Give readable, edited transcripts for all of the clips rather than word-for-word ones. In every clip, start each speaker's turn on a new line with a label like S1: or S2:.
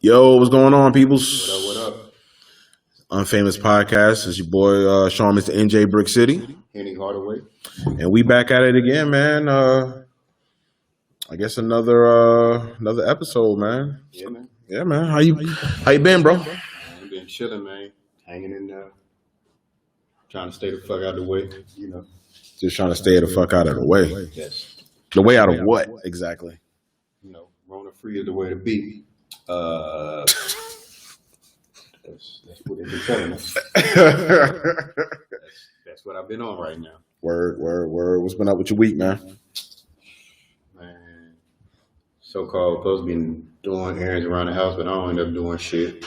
S1: Yo, what's going on, peoples?
S2: What up?
S1: UNFAMOUS PODKAST. It's your boy, Sean, Mr. NJ, Brick City.
S2: Henny Hardaway.
S1: And we back at it again, man. I guess another episode, man.
S2: Yeah, man.
S1: Yeah, man. How you been, bro?
S2: I've been chilling, man. Hanging in there. Trying to stay the fuck out of the way, you know.
S1: Just trying to stay the fuck out of the way.
S2: Yes.
S1: The way out of what, exactly?
S2: You know, Rona free is the way to be. That's what they've been telling us. That's what I've been on right now.
S1: Word. What's been up with your week, man?
S2: Man, so-called supposed to be doing errands around the house, but I don't end up doing shit.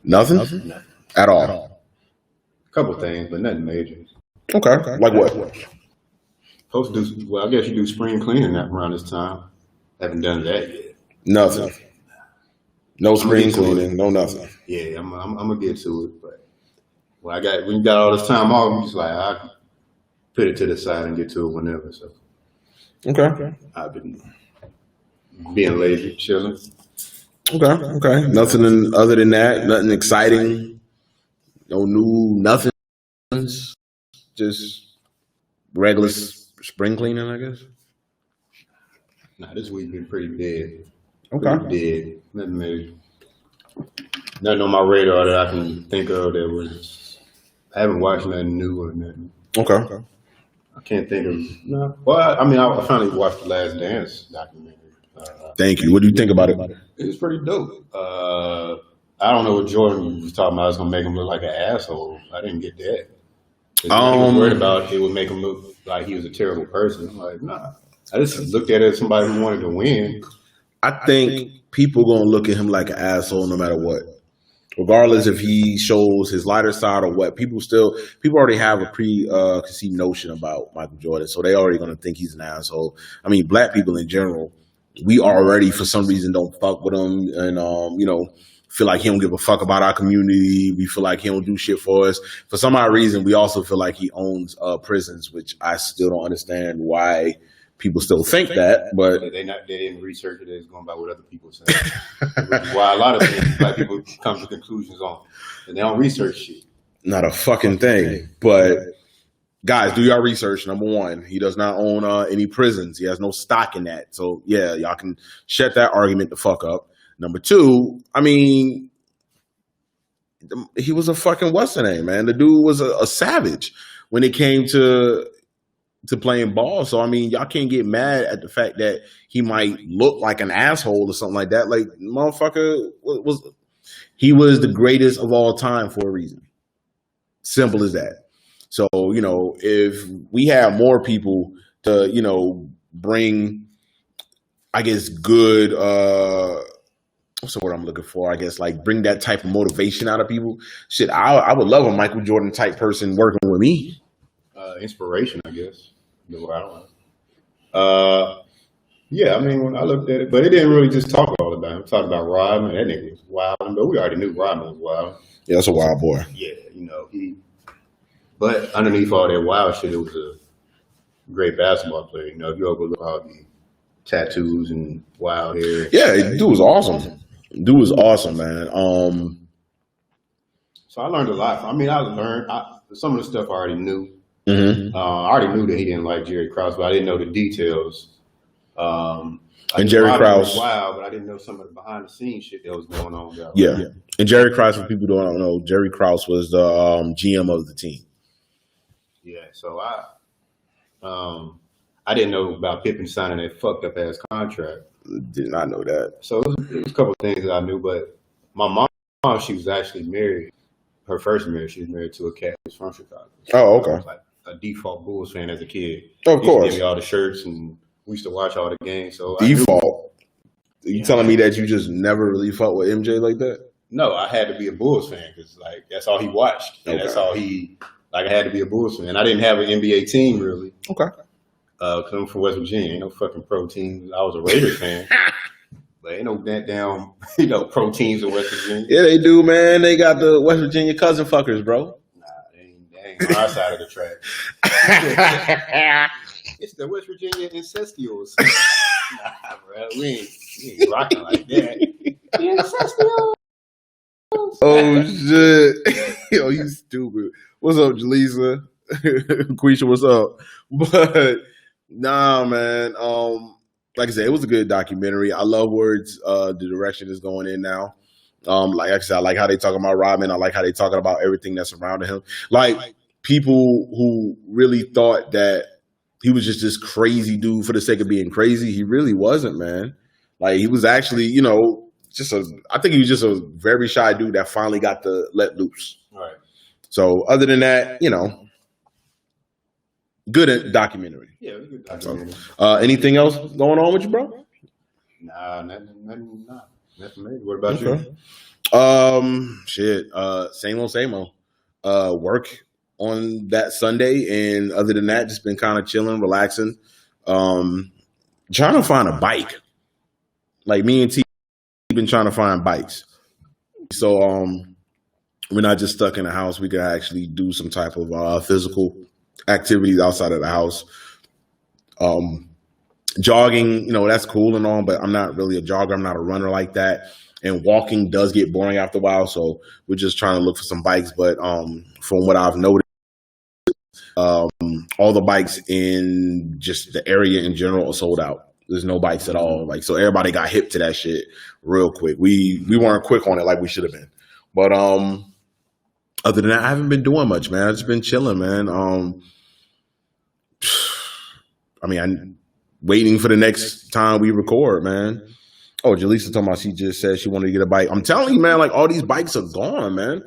S1: Nothing? At all?
S2: A couple things, but nothing major.
S1: Okay. Like what?
S2: Supposed to do, well, I guess you do spring cleaning around this time. Haven't done that yet.
S1: Nothing. No spring cleaning, no nothing.
S2: Yeah, I'm gonna get to it, but when you got all this time off, I'm just like I put it to the side and get to it whenever. So
S1: Okay.
S2: I've been being lazy, chilling.
S1: Okay. Nothing other than that. Nothing exciting. No new nothing. Just regular spring cleaning, I guess.
S2: Nah, this week been pretty dead.
S1: Okay.
S2: Pretty dead. Nothing major. Nothing on my radar that I can think of that was. I haven't watched nothing new or nothing.
S1: Okay.
S2: I can't think of. No. Well, I mean, I finally watched the Last Dance documentary.
S1: Thank you. What do you think about it?
S2: It was pretty dope. I don't know what Jordan was talking about. I was gonna make him look like an asshole. I didn't get that. He was worried about it would make him look like he was a terrible person. I'm like, nah. I just looked at it as somebody who wanted to win.
S1: I think people gonna look at him like an asshole no matter what, regardless if he shows his lighter side or what. People already have a preconceived notion about Michael Jordan, so they already gonna think he's an asshole. I mean, black people in general, we already for some reason don't fuck with him, and feel like he don't give a fuck about our community. We feel like he don't do shit for us. For some odd reason, we also feel like he owns prisons, which I still don't understand why people still think that. But
S2: they didn't research it. It's going by what other people say. Which is why a lot of things black people come to conclusions on, and they don't research shit.
S1: Not a fucking thing. But guys, do your research. Number one, he does not own any prisons. He has no stock in that. So yeah, y'all can shut that argument the fuck up. Number two, I mean, he was a fucking what's the name, man? The dude was a savage when it came to playing ball. So I mean, y'all can't get mad at the fact that he might look like an asshole or something like that. Like, motherfucker he was the greatest of all time for a reason. Simple as that. So, if we have more people to, bring, I guess, good what's the word I'm looking for? I guess like bring that type of motivation out of people. Shit, I would love a Michael Jordan type person working with me.
S2: Inspiration, I guess. I don't know. Yeah, I mean, when I looked at it, but it didn't really just talk all about him. It talked about Rodman. That nigga was wild. But we already knew Rodman was wild.
S1: Yeah, that's a wild boy.
S2: Yeah, but underneath all that wild shit, it was a great basketball player. If you overlook all the tattoos and wild hair.
S1: Yeah, dude was awesome. Dude was awesome, man.
S2: So I learned a lot. I learned some of the stuff I already knew.
S1: Mm-hmm.
S2: I already knew that he didn't like Jerry Krause, but I didn't know the details.
S1: And Jerry Krause,
S2: wow, but I didn't know some of the behind the scenes shit that was going on there.
S1: Yeah, and Jerry Krause, for people who don't know, Jerry Krause was the GM of the team.
S2: Yeah, so I didn't know about Pippen signing that fucked up ass contract.
S1: Did not know that.
S2: So it was a couple of things that I knew, but my mom, she was actually married. Her first marriage, she was married to a cat who was from Chicago.
S1: Oh, okay.
S2: I was like a default Bulls fan as a kid.
S1: Of course.
S2: Give me all the shirts, and we used to watch all the games. So
S1: default. You telling me that you just never really fought with MJ like that?
S2: No, I had to be a Bulls fan because that's all he watched, and that's all he I had to be a Bulls fan. I didn't have an NBA team really.
S1: Okay.
S2: Coming from West Virginia, ain't no fucking pro teams. I was a Raiders fan. But ain't no damn, pro teams in West Virginia.
S1: Yeah, they do, man. They got the West Virginia cousin fuckers, bro.
S2: Nah, they ain't on our side of the track. It's the West Virginia incestuals. Nah, bro, we ain't rocking like that.
S1: Oh shit! Yo, you stupid. What's up, Jaleesa? Quisha, what's up? But nah, man. Like I said, it was a good documentary. I love where the direction is going in now. Like I said, I like how they talking about Rodman. I like how they talking about everything that's surrounding him. Like people who really thought that he was just this crazy dude for the sake of being crazy. He really wasn't, man. Like he was actually, I think he was just a very shy dude that finally got to let loose.
S2: Right.
S1: So other than that, good documentary.
S2: Yeah, it was a good documentary.
S1: So, anything else going on with you, bro?
S2: Nah, nothing major. What about you?
S1: Same old. Work on that Sunday, and other than that, just been kind of chilling, relaxing. Trying to find a bike. Like me and T been trying to find bikes. So we're not just stuck in the house. We can actually do some type of physical activities outside of the house. Jogging, that's cool and all, but I'm not really a jogger. I'm not a runner like that. And walking does get boring after a while. So we're just trying to look for some bikes. But from what I've noticed, all the bikes in just the area in general are sold out. There's no bikes at all. Like, so everybody got hip to that shit real quick. We weren't quick on it like we should have been. But other than that, I haven't been doing much, man. I've just been chilling, man. I'm waiting for the next time we record, man. Oh, Jaleesa talking about she just said she wanted to get a bike. I'm telling you, man, like all these bikes are gone, man.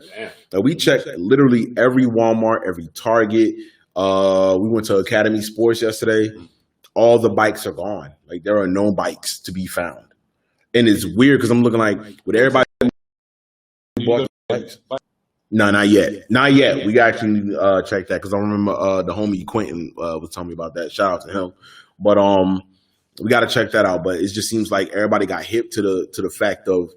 S1: Like, we checked literally every Walmart, every Target. We went to Academy Sports yesterday. All the bikes are gone. Like, there are no bikes to be found. And it's weird because I'm looking like, with everybody bought bikes. No, not yet. Not yet. We actually need to check that because I remember the homie Quentin was telling me about that. Shout out to him. But we got to check that out. But it just seems like everybody got hip to the fact of,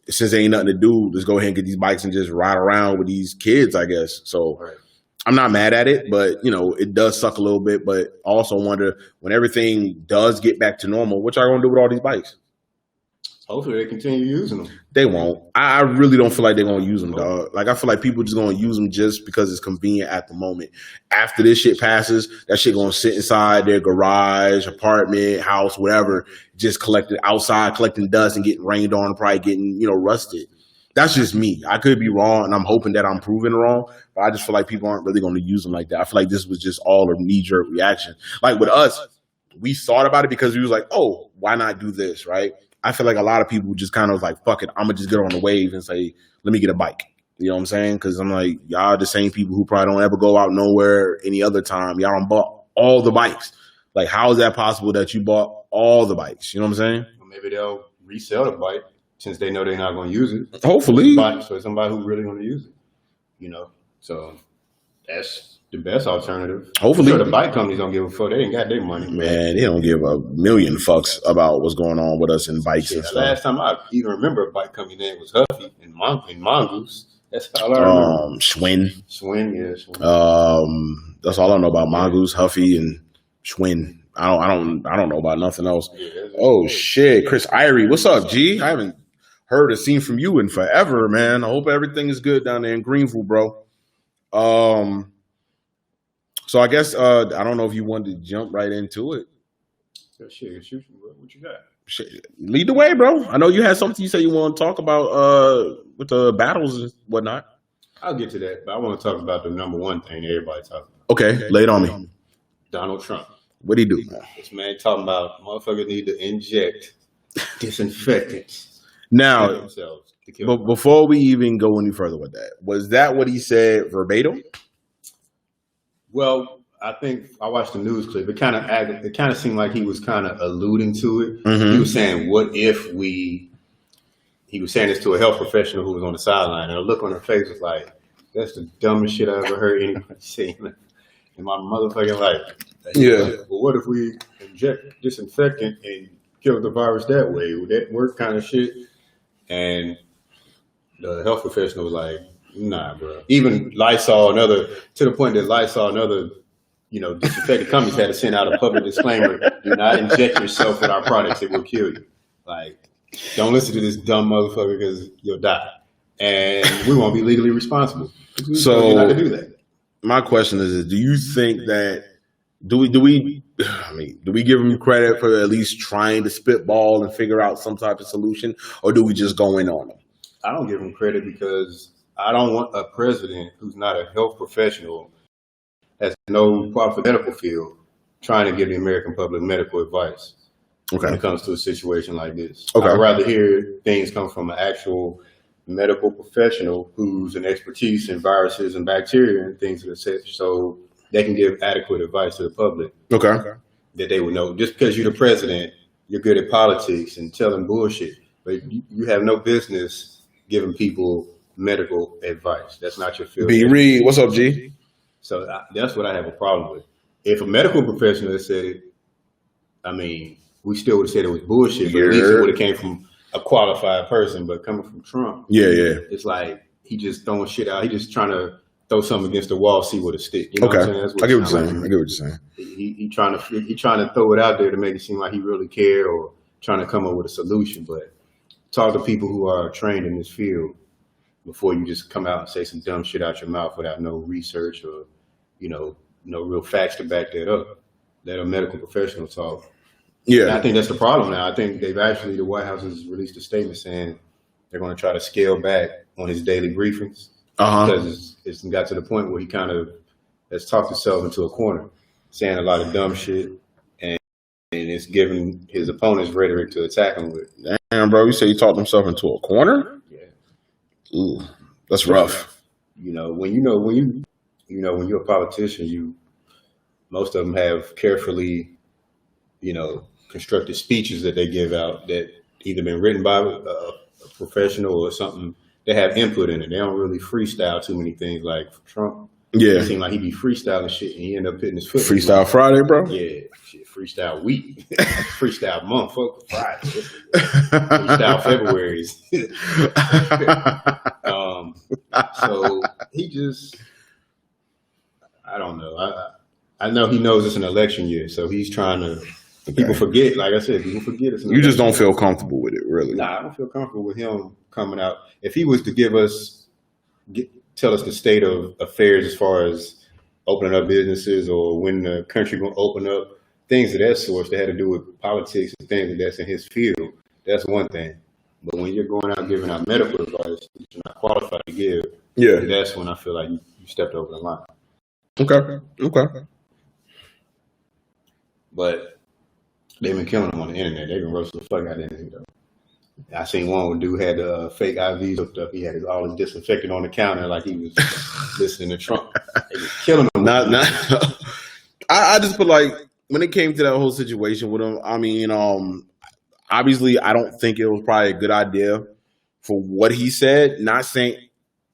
S1: since there ain't nothing to do, let's go ahead and get these bikes and just ride around with these kids, I guess. So right. I'm not mad at it, but, it does suck a little bit. But I also wonder, when everything does get back to normal, what y'all going to do with all these bikes?
S2: Hopefully they continue using them.
S1: They won't. I really don't feel like they're going to use them, dog. Like, I feel like people just going to use them just because it's convenient at the moment. After this shit passes, that shit going to sit inside their garage, apartment, house, whatever, just collecting dust and getting rained on and probably getting, rusted. That's just me. I could be wrong, and I'm hoping that I'm proven wrong, but I just feel like people aren't really going to use them like that. I feel like this was just all a knee-jerk reaction. Like, with us, we thought about it because we was like, oh, why not do this, right? I feel like a lot of people just kind of like, fuck it, I'm going to just get on the wave and say, let me get a bike. You know what I'm saying? Because I'm like, y'all the same people who probably don't ever go out nowhere any other time. Y'all done bought all the bikes. Like, how is that possible that you bought all the bikes? You know what I'm saying?
S2: Well, maybe they'll resell the bike since they know they're not going to use it.
S1: Hopefully.
S2: So it's somebody who's really going to use it. So that's the best alternative.
S1: Hopefully.
S2: Sure, the bike companies don't give a fuck. They ain't got their money.
S1: Man, they don't give a million fucks about what's going on with us in bikes and stuff.
S2: Last time I even remember a bike company name was Huffy and Mongoose. That's all I remember.
S1: Schwinn.
S2: Schwinn.
S1: That's all I know about Mongoose, Huffy, and Schwinn. I don't know about nothing else. Yeah, shit. Chris Irie, what's up, G? I haven't heard or seen from you in forever, man. I hope everything is good down there in Greenville, bro. So I guess I don't know if you wanted to jump right into it.
S2: Shit, shoot, what you got?
S1: Shit, lead the way, bro. I know you had something you said you want to talk about with the battles and whatnot.
S2: I'll get to that, but I want to talk about the number one thing everybody talking about.
S1: Okay, lay it on me.
S2: Donald Trump.
S1: What'd he do?
S2: This man talking about motherfuckers need to inject disinfectants.
S1: Now, but before we even go any further with that, was that what he said verbatim?
S2: Well, I think I watched the news clip. It kind of seemed like he was kind of alluding to it. Mm-hmm. He was saying, "What if we?" He was saying this to a health professional who was on the sideline, and the look on her face was like, "That's the dumbest shit I ever heard anybody say in my motherfucking life."
S1: Yeah.
S2: Well, what if we inject disinfectant and kill the virus that way? Would that work? Kind of shit. And the health professional was like, "Nah, bro." Even Lysol, to the point that Lysol and other, disinfectant companies had to send out a public disclaimer: "Do not inject yourself with our products; it will kill you." Like, Don't listen to this dumb motherfucker because you'll die. And we won't be legally responsible.
S1: So
S2: not to do that.
S1: My question is, do you think that do we give him credit for at least trying to spitball and figure out some type of solution, or do we just go in on him?
S2: I don't give him credit because I don't want a president who's not a health professional, has no qualified medical field, trying to give the American public medical advice when it comes to a situation like this. I'd rather hear things come from an actual medical professional who's an expertise in viruses and bacteria and things of the such, so they can give adequate advice to the public. That they would know. Just because you're the president, you're good at politics and telling bullshit, but you have no business giving people medical advice. That's not your field.
S1: B. Reed, what's up, G?
S2: So that's what I have a problem with. If a medical professional had said it, I mean, we still would have said it was bullshit, but at least it would have came from a qualified person. But coming from Trump, it's like he just throwing shit out. He just trying to throw something against the wall, see what it stick. You know what I'm saying? That's what
S1: I get what you're saying. I get what you're saying.
S2: He trying to throw it out there to make it seem like he really care or trying to come up with a solution. But talk to people who are trained in this field before you just come out and say some dumb shit out your mouth without no research or, no real facts to back that up. Let a medical professional talk. Yeah. And I think that's the problem now. I think the White House has released a statement saying they're going to try to scale back on his daily briefings because it's got to the point where he kind of has talked himself into a corner, saying a lot of dumb shit, and it's giving his opponents rhetoric to attack him with.
S1: Damn, bro, you say he talked himself into a corner?
S2: Yeah.
S1: Ooh, that's rough.
S2: When you're a politician, most of them have carefully, constructed speeches that they give out that either been written by a professional or something. They have input in it. They don't really freestyle too many things like Trump. Yeah. It seemed like he be freestyling shit and he end up hitting his foot.
S1: Freestyle Friday, bro?
S2: Yeah. Shit. Freestyle week. Freestyle month. Fuck Friday. Freestyle February's. So he just, I don't know. I know he knows it's an election year, so he's trying to. People forget, like I said, people forget it's an election.
S1: You just don't feel comfortable with it, really.
S2: Nah, I don't feel comfortable with him coming out. If he was to tell us the state of affairs as far as opening up businesses or when the country going to open up, things of that sort that had to do with politics and things that's in his field, that's one thing. But when you're going out giving out medical advice that you're not qualified to give, that's when I feel like you stepped over the line.
S1: Okay.
S2: But they've been killing him on the internet. They've been roasting the fuck out of anything, though. I seen one where dude had fake IVs hooked up. He had all his disinfectant on the counter like he was listening to Trump. They was killing him.
S1: I just feel like when it came to that whole situation with him, I mean, obviously I don't think it was probably a good idea for what he said. Not saying,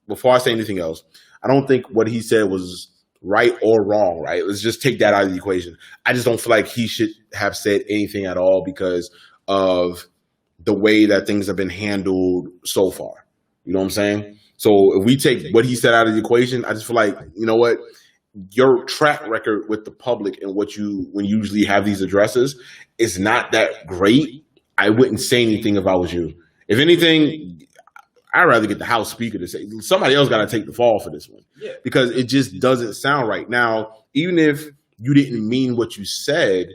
S1: before I say anything else, I don't think what he said was right or wrong, right? Let's just take that out of the equation. I just don't feel like he should have said anything at all because of the way that things have been handled so far. You know what I'm saying? So if we take what he said out of the equation, I just feel like, you know what? Your track record with the public and when you usually have these addresses is not that great. I wouldn't say anything if I was you. If anything, I'd rather get the House Speaker to say, somebody else got to take the fall for this one because it just doesn't sound right. Now, even if you didn't mean what you said,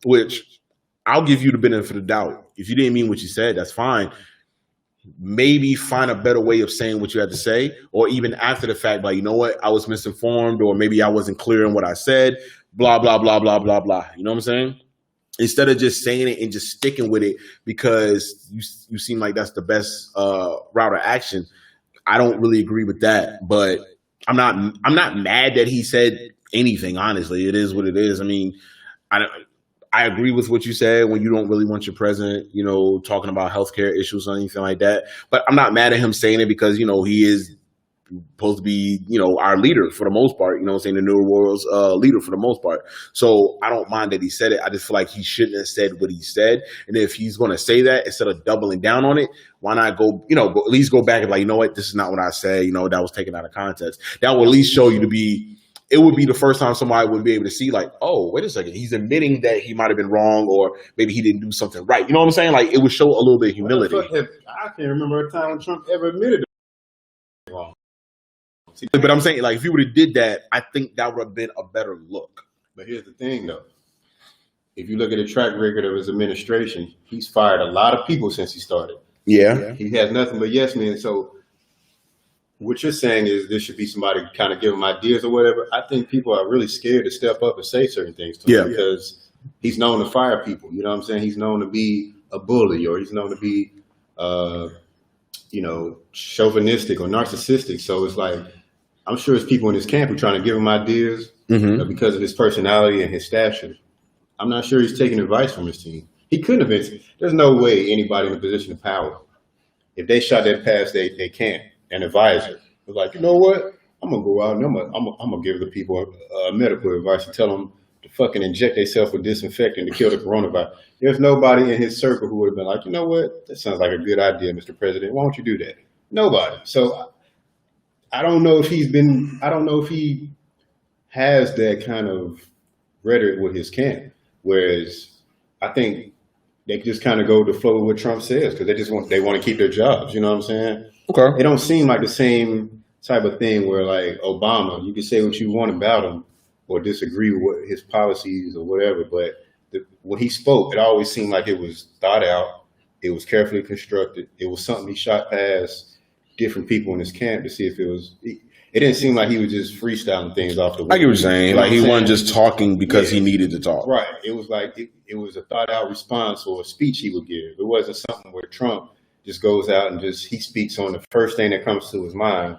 S1: which I'll give you the benefit of the doubt. If you didn't mean what you said, that's fine. Maybe find a better way of saying what you had to say, or even after the fact, like, you know what, I was misinformed, or maybe I wasn't clear in what I said, blah, blah, blah, blah, blah, blah. You know what I'm saying? Instead of just saying it and just sticking with it because you seem like that's the best route of action. I don't really agree with that, but I'm not mad that he said anything, honestly. It is what it is. I mean, I agree with what you said when you don't really want your president, talking about healthcare issues or anything like that. But I'm not mad at him saying it because, he is supposed to be, our leader for the most part, the new world's leader for the most part. So I don't mind that he said it. I just feel like he shouldn't have said what he said. And if he's going to say that, instead of doubling down on it, why not go, at least go back and like, you know what, this is not what I said, that was taken out of context. That will at least show you to be it would be the first time somebody would be able to see, like, oh, wait a second, he's admitting that he might have been wrong, or maybe he didn't do something right. You know what I'm saying? Like, it would show a little bit of humility.
S2: I can't remember a time when Trump ever admitted it wrong.
S1: But I'm saying, like, if he would have did that, I think that would have been a better look.
S2: But here's the thing, though. If you look at the track record of his administration, he's fired a lot of people since he started.
S1: Yeah.
S2: He has nothing but yes men. So what you're saying is there should be somebody kind of give him ideas or whatever. I think people are really scared to step up and say certain things to him because he's known to fire people. You know what I'm saying? He's known to be a bully, or he's known to be, chauvinistic or narcissistic. So it's like, I'm sure there's people in his camp who are trying to give him ideas because of his personality and his stature. I'm not sure he's taking advice from his team. He couldn't have been. There's no way anybody in a position of power, if they shot that past they can't, an advisor was like, you know what? I'm gonna go out and I'm gonna give the people medical advice and tell them to fucking inject themselves with disinfectant to kill the coronavirus. There's nobody in his circle who would have been like, you know what? That sounds like a good idea, Mr. President. Why don't you do that? Nobody. So I don't know if he has that kind of rhetoric with his camp. Whereas I think they just kind of go to flow with what Trump says because they want to keep their jobs. You know what I'm saying?
S1: Okay.
S2: It don't seem like the same type of thing where, like, Obama, you can say what you want about him or disagree with what his policies or whatever, but when he spoke, it always seemed like it was thought out. It was carefully constructed. It was something he shot past different people in his camp to see if it was. It didn't seem like he was just freestyling things off the wall.
S1: I get what you're saying. Like, he wasn't just talking because he needed to talk.
S2: Right. It was like it was a thought out response or a speech he would give. It wasn't something where Trump just goes out and he speaks on the first thing that comes to his mind.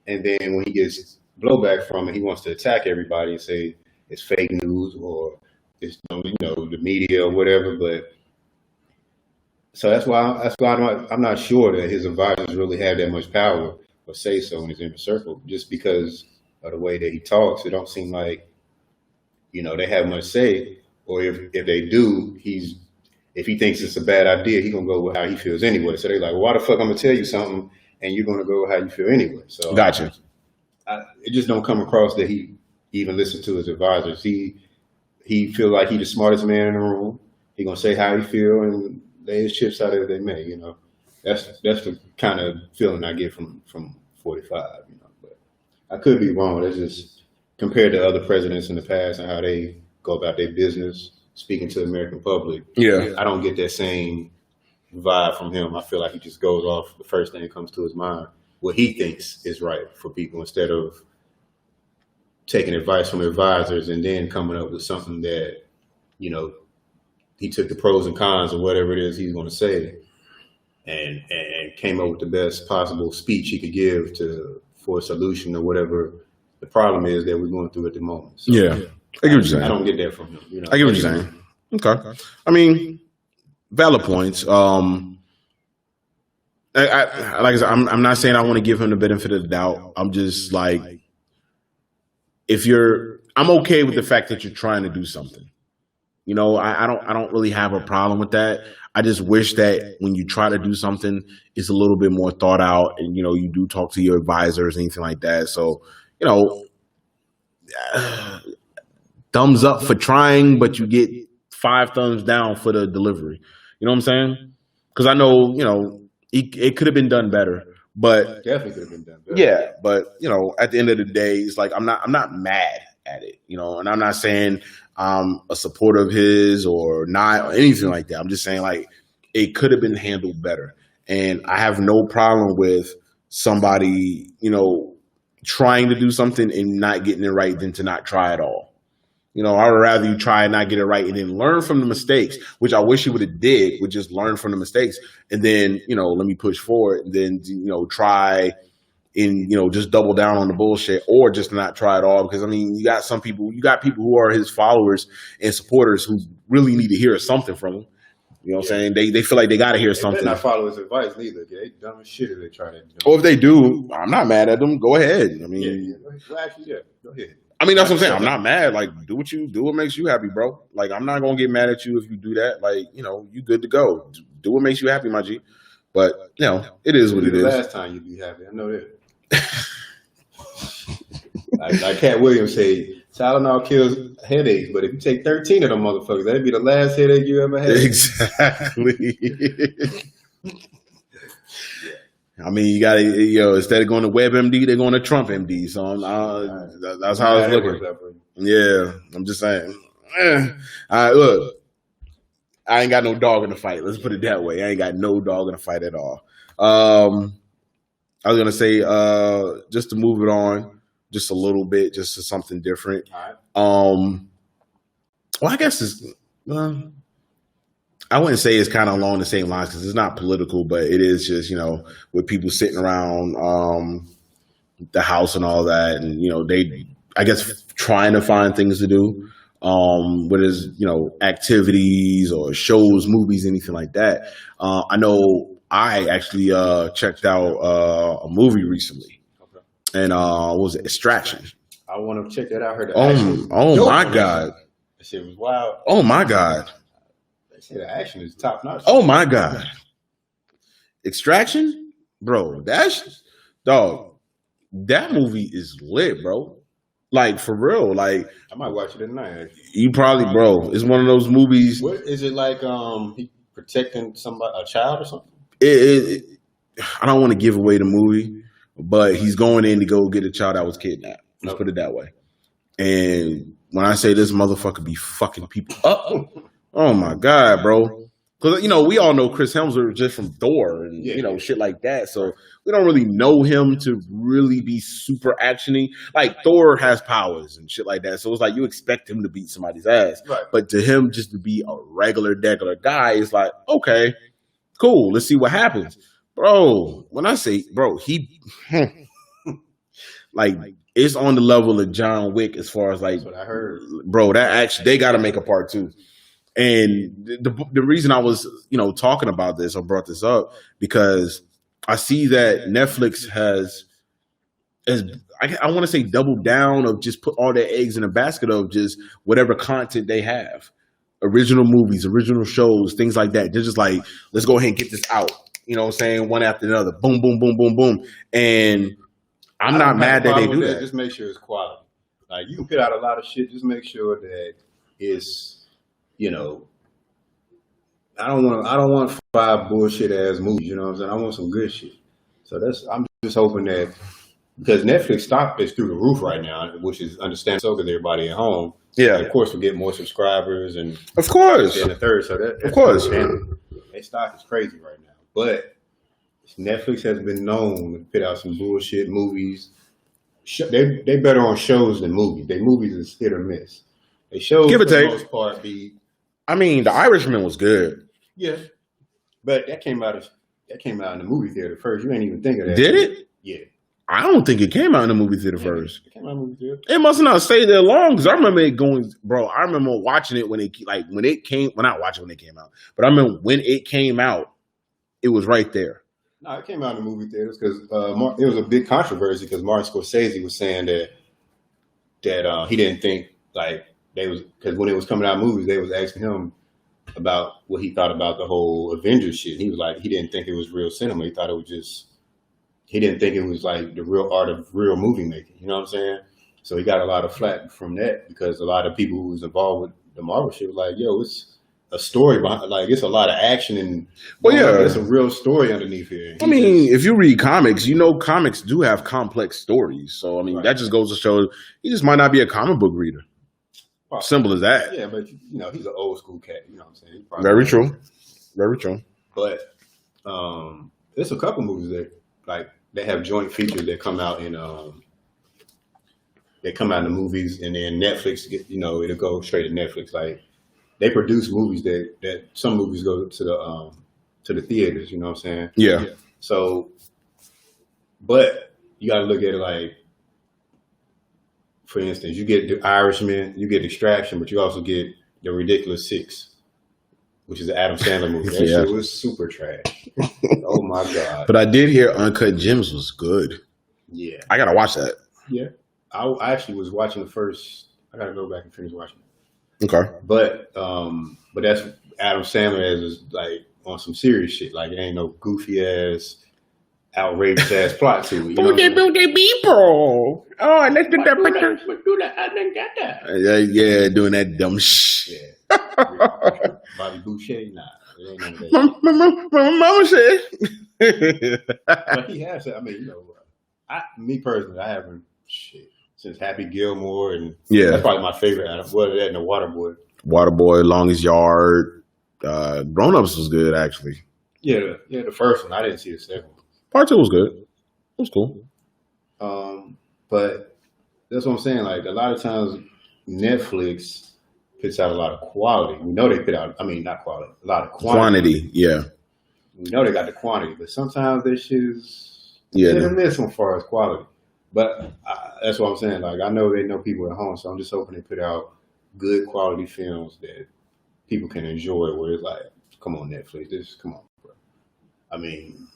S2: And then when he gets blowback from it, he wants to attack everybody and say it's fake news or it's, the media or whatever. But so that's why I'm not sure that his advisors really have that much power or say so in his inner circle, just because of the way that he talks. It don't seem like, they have much say, or if they do, if he thinks it's a bad idea, he's gonna go with how he feels anyway. So they're like, well, why the fuck I'm gonna tell you something and you're gonna go with how you feel anyway? So
S1: gotcha.
S2: It just don't come across that he even listens to his advisors. He feel like he's the smartest man in the room. He gonna say how he feel and lay his chips out as they may, That's the kind of feeling I get from 45, But I could be wrong. That's just compared to other presidents in the past and how they go about their business, speaking to the American public.
S1: Yeah,
S2: I don't get that same vibe from him. I feel like he just goes off the first thing that comes to his mind, what he thinks is right for people, instead of taking advice from advisors and then coming up with something that, he took the pros and cons or whatever it is he's going to say. And came up with the best possible speech he could give for a solution or whatever the problem is that we're going through at the moment. So,
S1: I get what you're saying.
S2: I don't get that from him.
S1: I get what you're saying. Okay. I mean, valid points. Like I said, I'm not saying I want to give him the benefit of the doubt. I'm just like, I'm okay with the fact that you're trying to do something. I don't really have a problem with that. I just wish that when you try to do something, it's a little bit more thought out, and you do talk to your advisors, anything like that. So, thumbs up for trying, but you get 5 thumbs down for the delivery. You know what I'm saying? Because I know, it could have been done better, but
S2: definitely could have been done better.
S1: Yeah, but at the end of the day, it's like I'm not mad at it, and I'm not saying I'm a supporter of his or not or anything like that. I'm just saying, like, it could have been handled better. And I have no problem with somebody, trying to do something and not getting it right than to not try at all. I would rather you try and not get it right and then learn from the mistakes, which I wish you would have did, would just learn from the mistakes. And then, let me push forward and then, try and, just double down on the bullshit, or just not try at all. Because, you got people who are his followers and supporters who really need to hear something from him. You know what I'm saying? They feel like they got to hear something.
S2: They not follow his advice neither. They dumb as shit if they try to do.
S1: Or if they do, I'm not mad at them. Go ahead.
S2: Go ahead.
S1: That's what I'm saying. I'm not mad. Like, do what makes you happy, bro. Like, I'm not going to get mad at you if you do that. Like, you good to go. Do what makes you happy, my G. But, it is what it is.
S2: Last time you'd be happy. I know that. Like Cat Williams say, Tylenol kills headaches, but if you take 13 of them motherfuckers, that'd be the last headache you ever had.
S1: Exactly. I mean, you gotta, instead of going to WebMD, they're going to Trump MD. So that's how it's looking. Yeah, I'm just saying. All right, look, I ain't got no dog in the fight. Let's put it that way. I ain't got no dog in the fight at all. I was gonna say, just to move it on, just a little bit, just to something different. All right. Well, I guess it's. I wouldn't say it's kind of along the same lines because it's not political, but it is just, with people sitting around the house and all that. And, they, I guess, trying to find things to do, whether it's, activities or shows, movies, anything like that. I know I actually checked out a movie recently. Okay. And what was it? Extraction.
S2: I want to check that out. I heard
S1: my God.
S2: That shit was wild.
S1: Oh, my God.
S2: The action is top notch.
S1: Oh my God. Extraction? Bro, that movie is lit, bro. Like, for real. Like,
S2: I might watch it tonight.
S1: You probably, bro. It's one of those movies.
S2: What is it like? He protecting a child or something?
S1: I don't want to give away the movie, but he's going in to go get a child that was kidnapped. Let's put it that way. And when I say this motherfucker be fucking people up. Oh my God, bro! Because we all know Chris Hemsworth just from Thor and shit like that. So we don't really know him to really be super actiony. Like Thor has powers and shit like that. So it's like you expect him to beat somebody's ass, right? But to him just to be a regular guy is like, okay, cool. Let's see what happens, bro. When I say bro, he like it's on the level of John Wick as far as like.
S2: That's what I heard,
S1: bro. That actually they got to make a part 2. And the reason I was, talking about this or brought this up because I see that Netflix has I want to say doubled down of just put all their eggs in a basket of just whatever content they have, original movies, original shows, things like that. They're just like, let's go ahead and get this out. You know what I'm saying? One after another, boom, boom, boom, boom, boom. And I'm not mad that they do that.
S2: Just make sure it's quality. Like you can put out a lot of shit. Just make sure that it's. I don't want 5 bullshit ass movies. You know what I'm saying? I want some good shit. So I'm just hoping that because Netflix stock is through the roof right now, which is understandable so because everybody at home. Yeah. And of course, we get more subscribers and
S1: of course
S2: and the third. So that's
S1: of course
S2: their stock is crazy right now. But Netflix has been known to put out some bullshit movies. They better on shows than movies. Their movies is hit or miss. They shows
S1: give or
S2: for the
S1: take.
S2: most part be.
S1: I mean, The Irishman was good.
S2: Yeah, but that came out in the movie theater first. You ain't even think of that.
S1: Did it?
S2: Yeah.
S1: I don't think it came out in the movie theater first.
S2: It came out in the movie theater.
S1: It must not stay there long because I remember it going, bro. I remember watching it when it came. Well, not watching when it came out, but I remember when it came out, it was right there.
S2: No, it came out in the movie theaters because it was a big controversy because Martin Scorsese was saying that he didn't think like. Because when it was coming out movies, they was asking him about what he thought about the whole Avengers shit. He was like, he didn't think it was real cinema. He thought it was he didn't think it was like the real art of real movie making. You know what I'm saying? So he got a lot of flack from that because a lot of people who was involved with the Marvel shit was like, yo, it's a story behind, like it's a lot of action and it's a real story underneath here.
S1: I mean, if you read comics, comics do have complex stories. So I mean, that just goes to show he just might not be a comic book reader. Simple as that.
S2: Yeah, but he's an old school cat. You know what I'm saying?
S1: Very true. Very true.
S2: But there's a couple movies that like they have joint features that come out in they come out in the movies, and then Netflix it'll go straight to Netflix. Like they produce movies that some movies go to the theaters. You know what I'm saying?
S1: Yeah.
S2: So, but you got to look at it like. For instance, you get The Irishman, you get Extraction, but you also get The Ridiculous Six, which is an Adam Sandler movie. That shit was super trash. Oh my God.
S1: But I did hear Uncut Gems was good.
S2: Yeah.
S1: I gotta watch that.
S2: Yeah. I actually was watching the first. I gotta go back and finish watching it.
S1: Okay.
S2: But that's Adam Sandler as like on some serious shit. Like it ain't no goofy ass outrageous ass plot to it. You know
S1: they built their people. Oh, and let's do that.
S2: do that. I didn't get that.
S1: Yeah, doing that dumb shit.
S2: Yeah. Bobby Boucher, nah. It ain't none of that.
S1: My mama said.
S2: But he has. I mean, you know, me personally, I haven't since Happy Gilmore, and that's probably my favorite. What that and the Waterboy.
S1: Waterboy, Longest Yard, Grown Ups was good actually.
S2: Yeah, the first one. I didn't see the second one.
S1: Part 2 was good. It was cool.
S2: But that's what I'm saying. Like a lot of times, Netflix puts out a lot of quality. We know they put out. I mean, not quality. A lot of quantity.
S1: Yeah.
S2: We know they got the quantity, but sometimes their shit is hit or miss as far as quality. But that's what I'm saying. Like I know they know people at home, so I'm just hoping they put out good quality films that people can enjoy. Where it's like, come on, Netflix, come on, bro. I mean,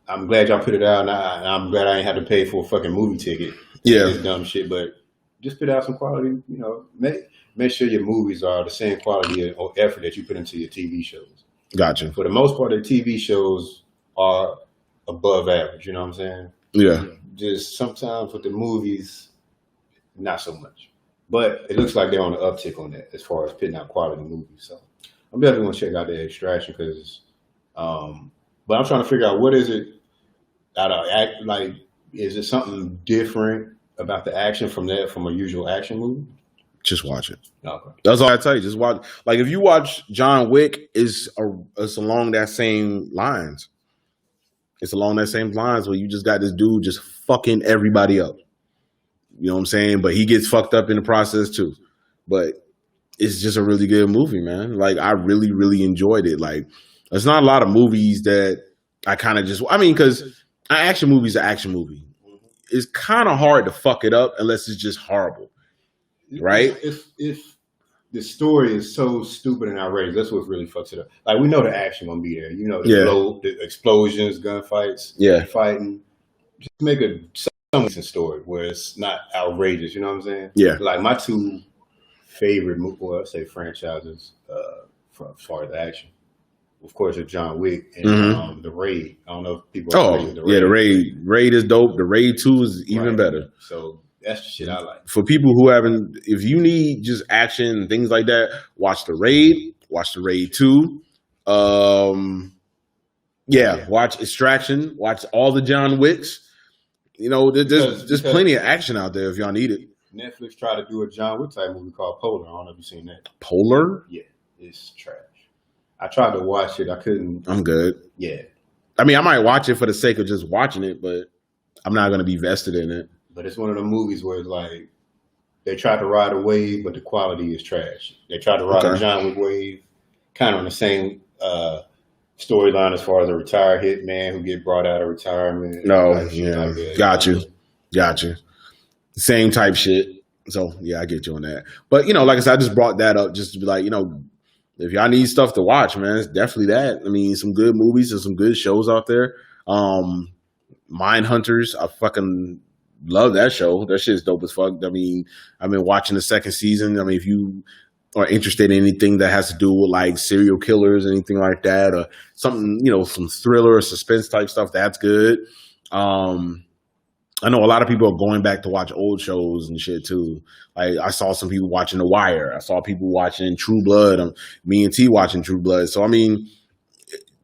S2: I'm glad y'all put it out, and I'm glad I ain't have to pay for a fucking movie ticket. This dumb shit, but just put out some quality. You know, make sure your movies are the same quality or effort that you put into your TV shows.
S1: Gotcha.
S2: For the most part, the TV shows are above average. You know what I'm saying?
S1: Yeah.
S2: Just sometimes with the movies, not so much. But it looks like they're on the uptick on that as far as putting out quality movies. So I'm definitely going to check out the Extraction because, but I'm trying to figure out what is it like, is it something different about the action from a usual action movie?
S1: Just watch it.
S2: Okay.
S1: That's all I tell you. Just watch. Like if you watch John Wick, it's along that same lines. It's along that same lines where you just got this dude just fucking everybody up. You know what I'm saying? But he gets fucked up in the process too. But it's just a really good movie, man. Like I really, really enjoyed it. Like there's not a lot of movies that I kind of just, I mean, because an action movie is an action movie. It's kind of hard to fuck it up unless it's just horrible. Right?
S2: If the story is so stupid and outrageous, that's what really fucks it up. Like we know the action gonna be there. You know the explosions, gunfights, fighting. Just make a some story where it's not outrageous. You know what I'm saying?
S1: Yeah.
S2: Like my two favorite franchises for as far as action, of course, are John Wick and The Raid. I don't know if people are familiar with The Raid.
S1: The Raid is dope. The Raid 2 is even better.
S2: So that's the shit I like.
S1: For people who haven't, if you need just action and things like that, watch The Raid. Watch The Raid 2. Watch Extraction. Watch all the John Wicks. You know, there's plenty of action out there if y'all need it.
S2: Netflix tried to do a John Wick type movie called Polar. I don't know if you've seen that.
S1: Polar?
S2: Yeah, it's trash. I tried to watch it. I couldn't.
S1: I'm good.
S2: Yeah.
S1: I mean, I might watch it for the sake of just watching it, but I'm not going to be vested in it.
S2: But it's one of the movies where it's like they tried to ride a wave, but the quality is trash. They tried to ride a John Wick wave, kind of on the same storyline as far as a retired hitman who get brought out of retirement. Got you. Same type shit. So yeah, I get you on that. But you know, like I said, I just brought that up just to be like, you know, if y'all need stuff to watch, man, it's definitely that. I mean, some good movies and some good shows out there. Mindhunters, I fucking love that show. That shit's dope as fuck. I mean, I've been watching the second season. I mean, if you are interested in anything that has to do with like serial killers, anything like that, or something, you know, some thriller or suspense type stuff, that's good. I know a lot of people are going back to watch old shows and shit too. Like I saw some people watching The Wire. I saw people watching True Blood. Me and T watching True Blood. So I mean,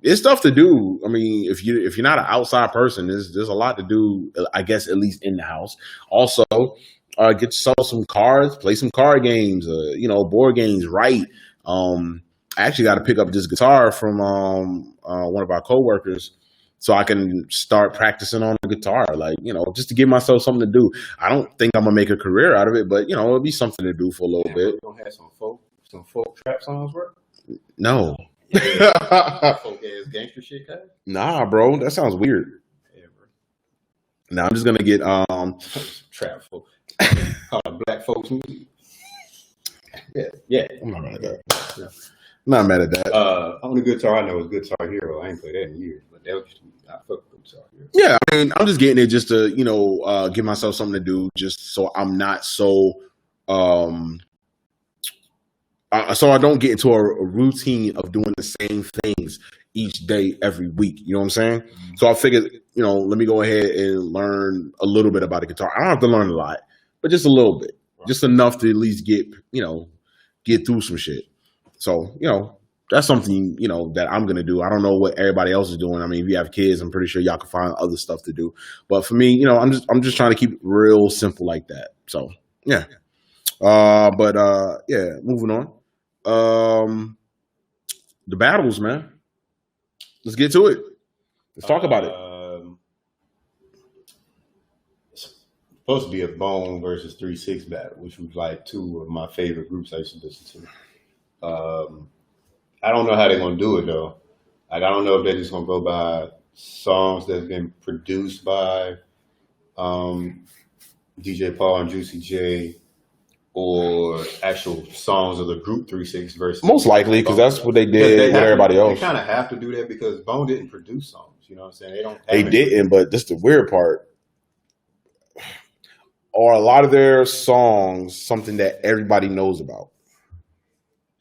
S2: it's stuff to do. I mean, if you're not an outside person, there's a lot to do. I guess at least in the house. Also, get yourself some cards, play some card games. You know, board games. Right. I actually got to pick up this guitar from one of our coworkers, so I can start practicing on the guitar, like, you know, just to give myself something to do. I don't think I'm gonna make a career out of it, but you know, it'll be something to do for a little bit. You don't have some folk trap songs, bro?
S1: No.
S2: Folk ass gangster shit, guys?
S1: Nah, bro, that sounds weird.
S2: Yeah, bro.
S1: Now I'm just gonna get
S2: trap folk, black folks music. Yeah.
S1: I'm not mad at that. Yeah. I'm not mad at that.
S2: Only guitar I know is Guitar Hero. I ain't played that in years, but that was I fuck with Guitar Hero.
S1: Yeah, I mean, I'm just getting it just to, you know, give myself something to do, just so I'm not so So I don't get into a routine of doing the same things each day, every week. You know what I'm saying? Mm-hmm. So I figured, let me go ahead and learn a little bit about the guitar. I don't have to learn a lot, but just a little bit, just enough to at least get through some shit. So, that's something, that I'm going to do. I don't know what everybody else is doing. I mean, if you have kids, I'm pretty sure y'all can find other stuff to do. But for me, I'm just trying to keep it real simple like that. So, yeah. Moving on. The battles, man. Let's get to it. Let's talk about it.
S2: It's supposed to be a Bone versus 3-6 battle, which was like two of my favorite groups I used to listen to. I don't know how they're gonna do it though. Like I don't know if they're just gonna go by songs that have been produced by DJ Paul and Juicy J, or actual songs of the group 3-6 versus.
S1: Most likely, because that's what they did with everybody else.
S2: They kind of have to do that because Bone didn't produce songs. You know what I'm saying?
S1: They didn't, but this is the weird part. Are a lot of their songs something that everybody knows about?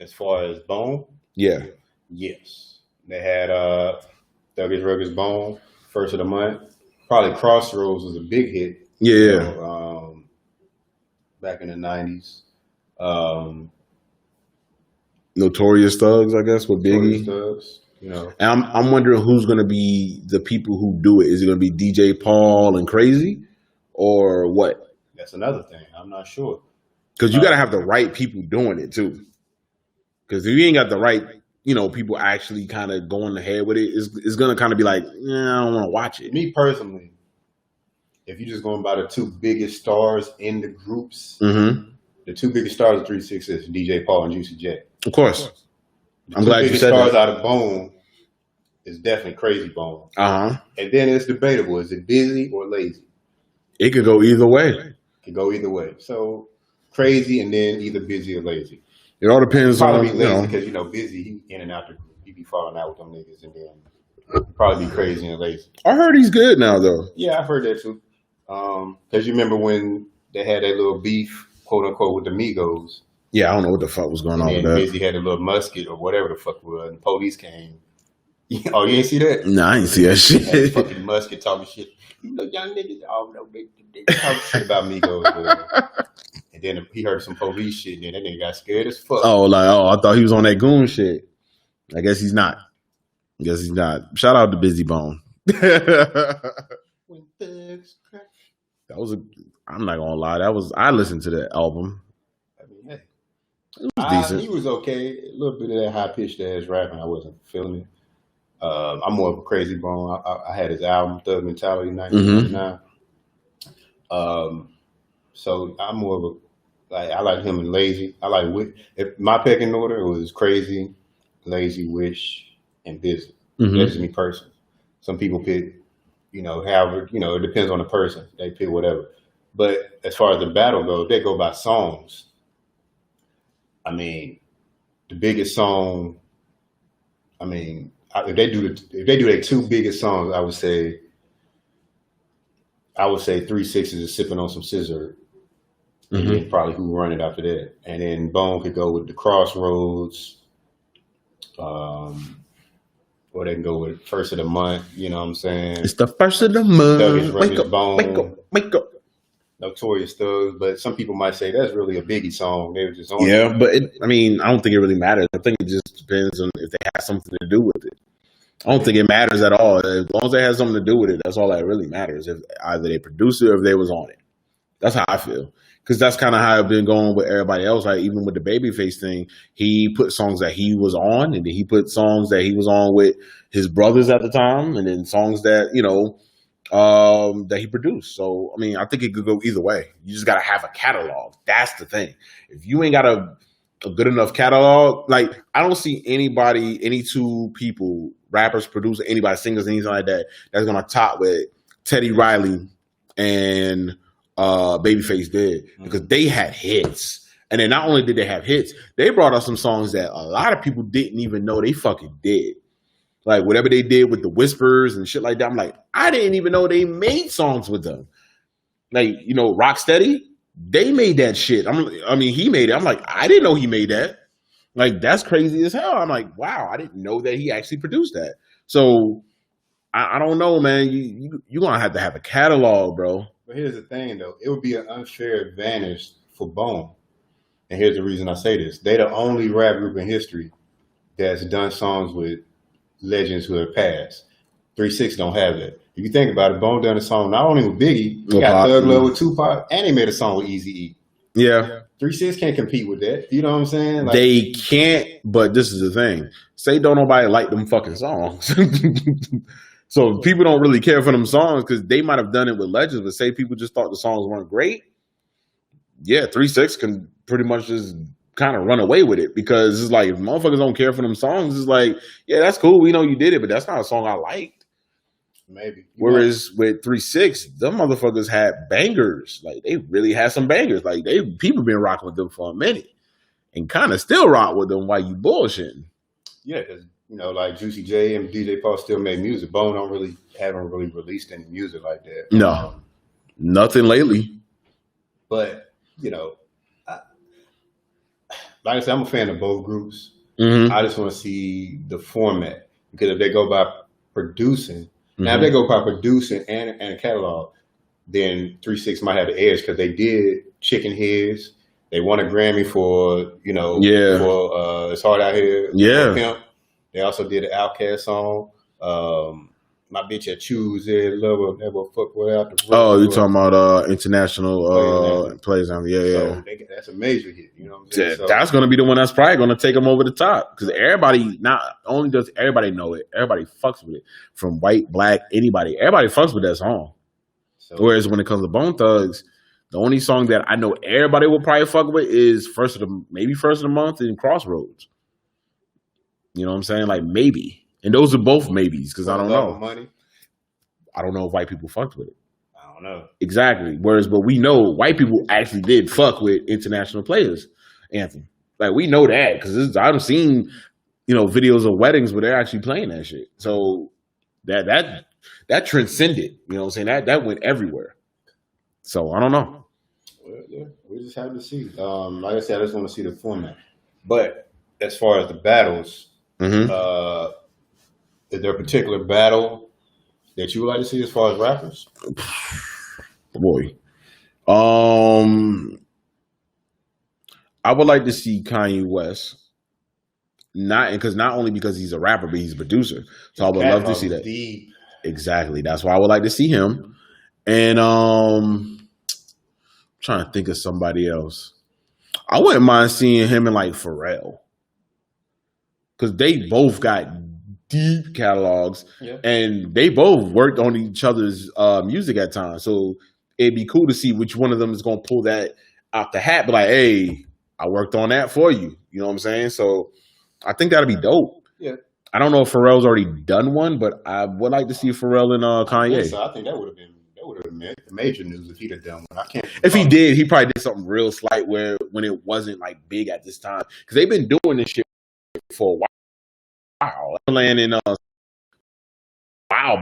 S2: As far as Bone?
S1: Yeah.
S2: Yes. They had Thuggish Ruggish Bone, first of the month. Probably Crossroads was a big hit.
S1: Yeah.
S2: Back in the 90s.
S1: Notorious Thugs, I guess, with Biggie.
S2: Thugs,
S1: And I'm wondering who's going to be the people who do it. Is it going to be DJ Paul and Crazy, or what?
S2: That's another thing. I'm not sure.
S1: Because you got to have the right people doing it too. Because if you ain't got the right, people actually kind of going ahead with it, it's going to kind of be like, I don't want to watch it.
S2: Me personally, if you're just going by the two biggest stars in the groups, the two biggest stars of 3-6 is DJ Paul and Juicy J.
S1: Of course.
S2: I'm glad you said that. The stars out of Bone is definitely Crazy Bone.
S1: Uh-huh.
S2: And then it's debatable. Is it Busy or Lazy?
S1: It could go either way.
S2: It could go either way. So Crazy and then either Busy or Lazy.
S1: It all depends
S2: probably on, Lazy because, Busy, he in and out the group. He be falling out with them niggas, and then probably be Crazy and Lazy.
S1: I heard he's good now, though.
S2: Yeah, I've heard that too. Because you remember when they had that little beef, quote unquote, with the Migos.
S1: Yeah, I don't know what the fuck was going on with that.
S2: Busy had a little musket or whatever the fuck it was, and the police came. Oh, you ain't see that?
S1: No, I ain't see that shit.
S2: Fucking musket talking shit. Young niggas, they talking shit about Migos. And then he heard some police shit, and then that nigga got scared as fuck.
S1: I thought he was on that goon shit. I guess he's not. Shout out to Busy Bone.
S2: When thugs crack.
S1: I'm not gonna lie, I listened to that album.
S2: I mean, hey.
S1: It was decent.
S2: He was okay. A little bit of that high pitched ass rapping, I wasn't feeling it. I'm more of a Crazy Bone. I had his album Thug Mentality 1999. So I'm more of a I like him and Lazy. I like if my pecking order it was Crazy, Lazy, Wish, and Busy. That's just me personally. Some people pick, however, it depends on the person. They pick whatever. But as far as the battle goes, they go by songs. I mean, the biggest song. I mean, if they do their two biggest songs, I would say 3-6 is sipping on some scissor. And then probably who run it after that. And then Bone could go with the Crossroads. Or they can go with first of the month, you know what I'm saying?
S1: It's the first of the month.
S2: Thuggish
S1: Wake up,
S2: Bone.
S1: wake up.
S2: Notorious Thugs, but some people might say that's really a Biggie song. They were just on
S1: it. But I don't think it really matters. I think it just depends on if they have something to do with it. I don't think it matters at all. As long as they have something to do with it, that's all that really matters. If either they produced it or if they was on it. That's how I feel. Because that's kind of how I've been going with everybody else. Like even with the Babyface thing, he put songs that he was on, and then he put songs that he was on with his brothers at the time, and then songs that that he produced. So I think it could go either way. You just gotta have a catalog. That's the thing. If you ain't got a good enough catalog, like I don't see any two people, rappers, producers, anybody, singers, anything like that, that's gonna top what Teddy Riley and Babyface did, because they had hits. And then not only did they have hits, they brought out some songs that a lot of people didn't even know they fucking did. Like whatever they did with the Whispers and shit like that. I'm like, I didn't even know they made songs with them. Like, Rocksteady, they made that shit. He made it. I'm like, I didn't know he made that. Like, that's crazy as hell. I'm like, wow, I didn't know that he actually produced that. So I don't know, man. You're going to have a catalog, bro.
S2: But here's the thing, though. It would be an unfair advantage for Bone. And here's the reason I say this. They're the only rap group in history that's done songs with legends who have passed. 3 6 don't have that. If you think about it, Bone done a song not only with Biggie, he got Thug Love with Tupac, and he made a song with Eazy-E.
S1: Yeah.
S2: 3 6 can't compete with that. You know what I'm saying? Like,
S1: they can't, but this is the thing. Say don't nobody like them fucking songs. So people don't really care for them songs because they might have done it with legends, but say people just thought the songs weren't great. Yeah, 3 6 can pretty much just kind of run away with it because it's like if motherfuckers don't care for them songs, it's like, yeah, that's cool. We know you did it, but that's not a song I liked.
S2: Maybe.
S1: Whereas with 3 6, them motherfuckers had bangers. Like they really had some bangers. Like people been rocking with them for a minute and kind of still rock with them while you bullshitting.
S2: Yeah, because like Juicy J and DJ Paul still make music. Bone haven't really released any music like that.
S1: No, nothing lately.
S2: But like I said, I'm a fan of both groups.
S1: Mm-hmm.
S2: I just want to see the format because if they go by producing, now if they go by producing and a catalog, then 3 6 might have the edge because they did Chicken Heads. They won a Grammy for for It's Hard Out Here.
S1: Yeah.
S2: Pimp. They also did an Outkast song. My bitch at Choose It, Love Will Never Fuck Without the Road.
S1: Oh, you talking about international plays on? Yeah.
S2: So that's a major hit. You know what I'm saying?
S1: That's going to be the one that's probably going to take them over the top because everybody, not only does everybody know it, everybody fucks with it. From white, black, anybody, everybody fucks with that song. So, whereas when it comes to Bone Thugs, the only song that I know everybody will probably fuck with is First of the Month and Crossroads. You know what I'm saying? Like maybe. And those are both maybes because I don't know.
S2: Money.
S1: I don't know if white people fucked with it.
S2: I don't know.
S1: Exactly. But we know white people actually did fuck with international players anthem. Like we know that because I've seen videos of weddings where they're actually playing that shit. So that transcended. You know what I'm saying? That went everywhere. So I don't know.
S2: Well, yeah, we just have to see. Like I said, I just want to see the format. But as far as the battles.
S1: Mm-hmm.
S2: Is there a particular battle that you would like to see as far as rappers?
S1: Boy. I would like to see Kanye West. Not only because he's a rapper, but he's a producer. So I would love to see that.
S2: Deep.
S1: Exactly. That's why I would like to see him. And I'm trying to think of somebody else. I wouldn't mind seeing him and like Pharrell. Because they both got deep catalogs, and they both worked on each other's music at times. So it'd be cool to see which one of them is going to pull that out the hat. But like, hey, I worked on that for you. You know what I'm saying? So I think that'd be dope.
S2: Yeah.
S1: I don't know if Pharrell's already done one, but I would like to see Pharrell and Kanye.
S2: So I think that would have been major news if he'd have done one.
S1: If he did, he probably did something real slight when it wasn't like big at this time because they've been doing this shit for a while. Land in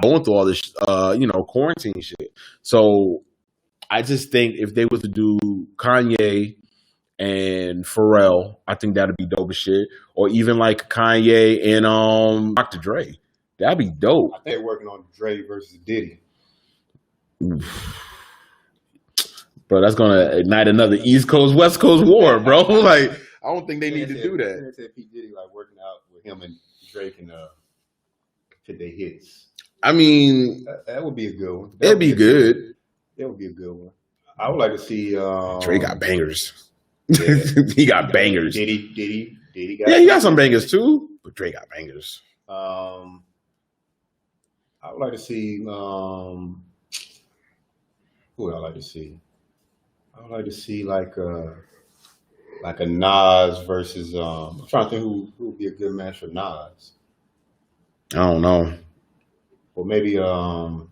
S1: going through all this quarantine shit. So I just think if they were to do Kanye and Pharrell, I think that'd be dope as shit. Or even like Kanye and Dr. Dre. That'd be dope.
S2: I think they're working on Dre versus Diddy.
S1: Bro, that's gonna ignite another East Coast West Coast war, bro. Like I don't think they need to do that.
S2: They said P. Diddy like working out with him and Drake and hit their hits.
S1: I mean,
S2: that would be a good one.
S1: It'd be good.
S2: That would be a good one. I would like to see.
S1: Drake got bangers. Yeah. He got bangers.
S2: Diddy got.
S1: Yeah, he got some bangers too. But Drake got bangers.
S2: I would like to see. Who would I like to see? I would like to see like a Nas versus. I'm trying to think who would be a good match for Nas.
S1: I don't know.
S2: Or maybe I'd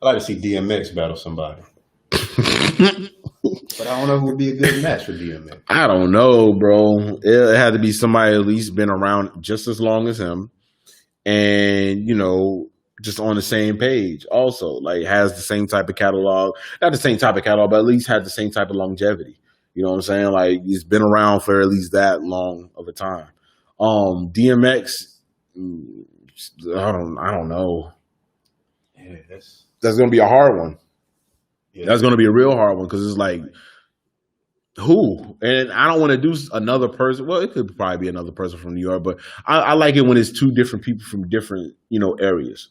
S2: like to see DMX battle somebody. But I don't know who would be a good match for DMX.
S1: I don't know, bro. It had to be somebody at least been around just as long as him, and just on the same page. Also, like has the same type of catalog, not the same type of catalog, but at least had the same type of longevity. You know what I'm saying? Like it's been around for at least that long of a time. DMX, I don't know.
S2: Yeah,
S1: that's gonna be a hard one.
S2: Yeah.
S1: That's gonna be a real hard one because it's like who? And I don't want to do another person. Well, it could probably be another person from New York, but I like it when it's two different people from different areas.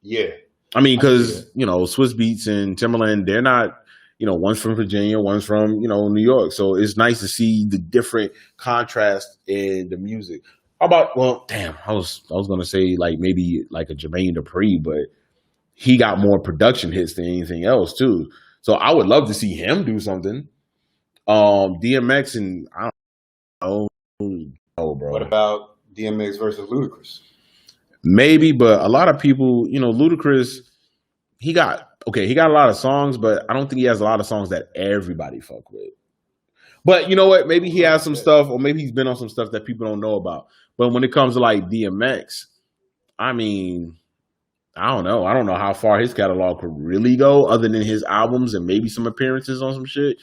S2: Yeah.
S1: I mean, because Swiss Beats and Timberland, they're not. One's from Virginia, one's from New York. So it's nice to see the different contrast in the music. How about? Well, damn, I was gonna say like maybe like a Jermaine Dupri, but he got more production hits than anything else too. So I would love to see him do something. DMX and I don't know, bro.
S2: What about DMX versus Ludacris?
S1: Maybe, but a lot of people, Ludacris, he got a lot of songs, but I don't think he has a lot of songs that everybody fuck with. But you know what? Maybe he has some stuff, or maybe he's been on some stuff that people don't know about. But when it comes to like DMX, I mean, I don't know. I don't know how far his catalog could really go, other than his albums and maybe some appearances on some shit.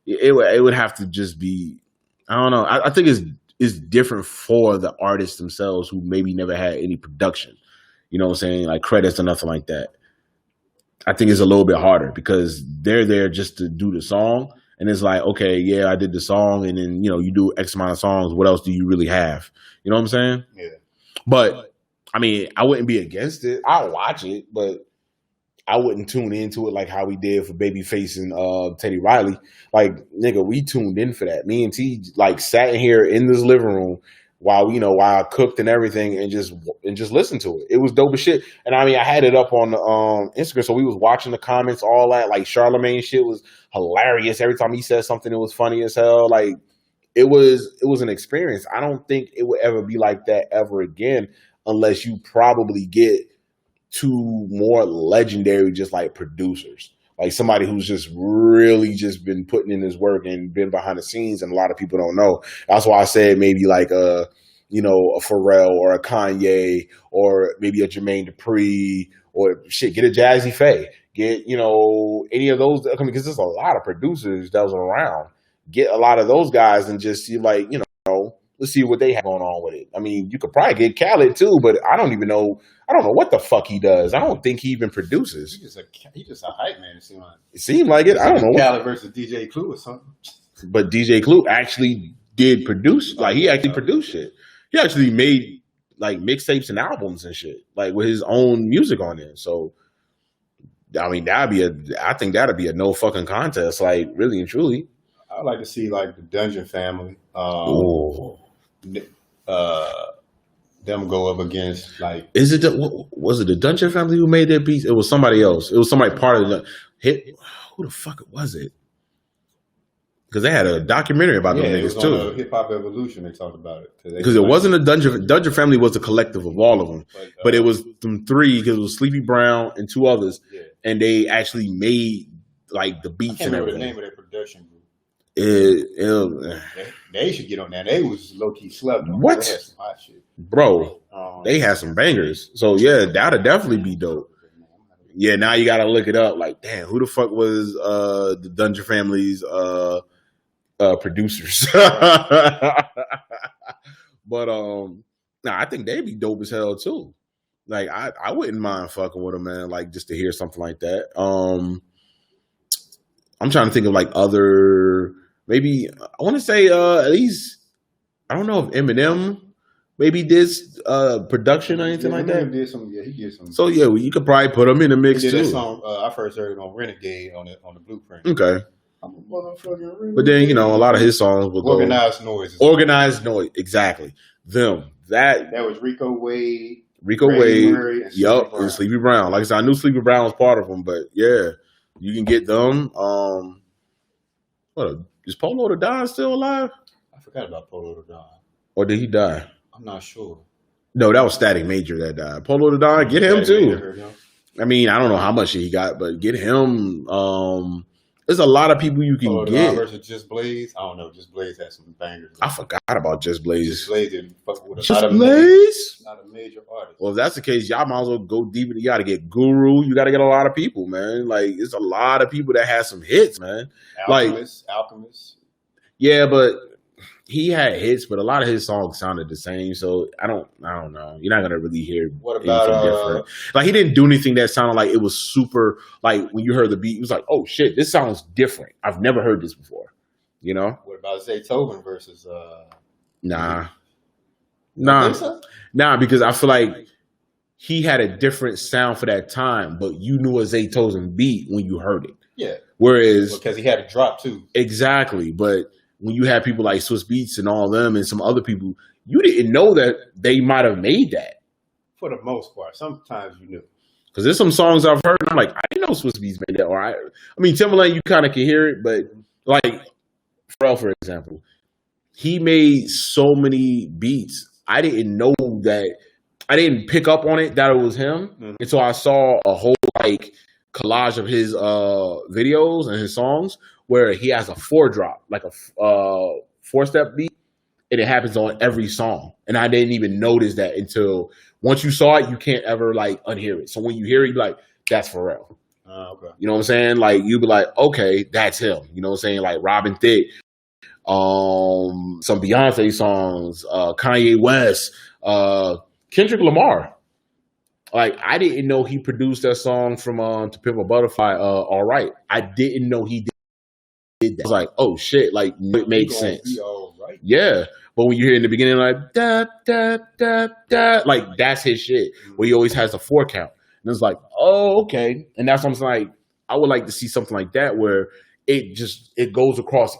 S1: It would have to just be, I don't know. I think it's different for the artists themselves who maybe never had any production. You know what I'm saying? Like credits or nothing like that. I think it's a little bit harder because they're there just to do the song. And it's like, okay, yeah, I did the song. And then, you do X amount of songs. What else do you really have? You know what I'm saying?
S2: Yeah.
S1: But, I mean, I wouldn't be against it. I'll watch it, but I wouldn't tune into it like how we did for Babyface and Teddy Riley. Like, nigga, we tuned in for that. Me and T like sat in here in this living room while I cooked and everything and just listened to it. It was dope as shit. And I mean, I had it up on Instagram, so we was watching the comments, all that. Like Charlemagne shit was hilarious. Every time he said something, it was funny as hell. Like it was an experience. I don't think it would ever be like that ever again, unless you probably get two more legendary, just like producers, like somebody who's just really just been putting in his work and been behind the scenes, and a lot of people don't know. That's why I said maybe like a Pharrell or a Kanye or maybe a Jermaine Dupri or shit. Get a Jazzy Faye. Get any of those. I mean, because there's a lot of producers that was around. Get a lot of those guys and just see like let's see what they have going on with it. I mean, you could probably get Khaled too, but I don't know what the fuck he does. I don't think he even produces.
S2: He's just a hype man.
S1: It seemed like it. I don't know.
S2: Khaled versus DJ Clue or something.
S1: But DJ Clue actually did produce. Like he actually produced shit. He actually made like mixtapes and albums and shit, like with his own music on it. So, I mean, I think that'd be a no fucking contest. Like really and truly.
S2: I'd like to see like the Dungeon Family. Them go up against like.
S1: Was it the Dungeon Family who made that piece? It was somebody else. It was somebody part of the hit. Who the fuck was it? Because they had a documentary about them niggas too.
S2: Hip Hop Evolution, they talked about it.
S1: Because it wasn't a Dungeon Family was a collective of all of them, but it was them three. Because it was Sleepy Brown and two others, and they actually made like the beats and everything.
S2: The name of their production group. They should get on that. They was low key slept on.
S1: What?
S2: They had some hot shit.
S1: Bro, they had some bangers. So yeah, that'd definitely be dope. Yeah, now you gotta look it up. Like, damn, who the fuck was the Dungeon Family's producers? But I think they'd be dope as hell too. Like, I wouldn't mind fucking with them, man. Like, just to hear something like that. I'm trying to think of like other. Maybe I want to say at least I don't know if Eminem maybe did production or anything like that.
S2: Did some, he did some.
S1: So yeah, you could probably put him in the mix
S2: he did
S1: too.
S2: That song, I first heard it on Renegade on the Blueprint.
S1: Okay.
S2: I'm a motherfucking Renegade.
S1: But then a lot of his songs will
S2: Organized Noise.
S1: Organized Noise, exactly. Them that
S2: was Rico Wade.
S1: Murray, and Sleepy Brown. Like I said, I knew Sleepy Brown was part of them, but yeah, you can get them. Is Polo the Don still alive?
S2: I forgot about Polo the Don.
S1: Or did he die?
S2: I'm not sure.
S1: No, that was Static Major that died. Polo the Don, get him too. I mean, I don't know how much he got, but get him. There's a lot of people you can
S2: Polo
S1: get.
S2: Versus Just Blaze. I don't know. Just Blaze had some bangers.
S1: I forgot about Just Blaze.
S2: Just Blaze didn't fuck with
S1: Just Blaze.
S2: Not a major artist.
S1: Well, if that's the case, y'all might as well go deeper. You got to get Guru. You got to get a lot of people, man. Like, it's a lot of people that have some hits, man.
S2: Alchemist.
S1: Yeah, but he had hits, but a lot of his songs sounded the same. So I don't know. You're not gonna really hear
S2: What about
S1: anything different. Like he didn't do anything that sounded like it was super. Like when you heard the beat, it was like, oh shit, this sounds different. I've never heard this before. You know?
S2: What about Zaytoven versus?
S1: Nah,
S2: So?
S1: nah, because I feel like he had a different sound for that time, but you knew a Zaytoven beat when you heard it.
S2: Yeah.
S1: Whereas
S2: because he had a drop too.
S1: Exactly, but when you have people like Swiss Beats and all them and some other people, you didn't know that they might have made that.
S2: For the most part, sometimes you knew.
S1: Because there's some songs I've heard, and I'm like, I didn't know Swiss Beats made that. Or I mean, Timbaland, you kind of can hear it, but like Pharrell, for example, he made so many beats. I didn't know that. I didn't pick up on it that it was him until I saw a whole like collage of his videos and his songs where he has a 4-drop, like a 4-step beat, and it happens on every song. And I didn't even notice that until once you saw it, you can't ever like unhear it. So when you hear it, you're like, that's Pharrell.
S2: Okay.
S1: You know what I'm saying? Like you be like, okay, that's him. You know what I'm saying? Like Robin Thicke, some Beyonce songs, Kanye West, Kendrick Lamar. Like I didn't know he produced that song from To Pimp a Butterfly. All right, I didn't know he did that. I was like, oh shit, like it makes sense.
S2: Right.
S1: Yeah, but when you hear in the beginning like da da da da, like that's his shit. Where he always has a 4 count, and it's like, oh okay, and that's what I'm saying. Like I would like to see something like that where it goes across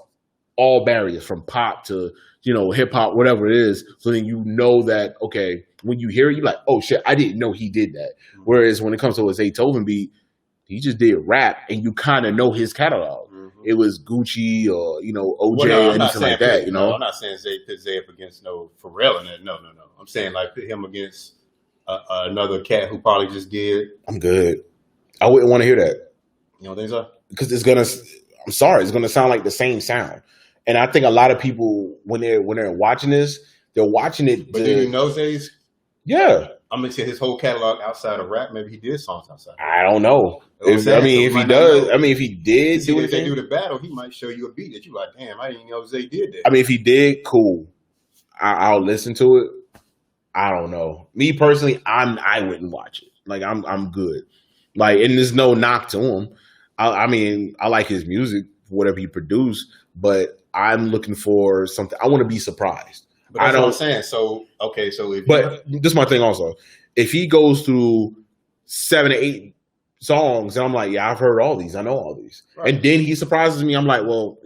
S1: all barriers from pop to hip hop, whatever it is. So then you know that okay, when you hear it, you're like, oh shit, I didn't know he did that. Whereas when it comes to a Zaytoven beat, he just did rap, and you kind of know his catalog. It was Gucci or OJ or anything like that.
S2: No, I'm not saying put Zay up against no Pharrell in that. No. I'm saying like put him against another cat who probably just did.
S1: I'm good. I wouldn't want to hear that.
S2: You don't think so?
S1: Because it's gonna sound like the same sound. And I think a lot of people when they're watching this, they're watching it.
S2: But do you know Zay's?
S1: Yeah.
S2: I'm into his whole catalog outside of rap. Maybe he did songs outside.
S1: I don't know. If he did do
S2: if they do the battle, he might show you a beat that you like. Damn, I didn't know Zay did that.
S1: I mean, if he did, cool. I'll listen to it. I don't know. Me personally, I wouldn't watch it. Like I'm good. Like, and there's no knock to him. I mean, I like his music, whatever he produced, but I'm looking for something. I want to be surprised.
S2: But that's what I'm saying. So okay,
S1: but this is my thing also. If he goes through 7 to 8 songs, and I'm like, yeah, I've heard all these, I know all these, right. And then he surprises me, I'm like, well,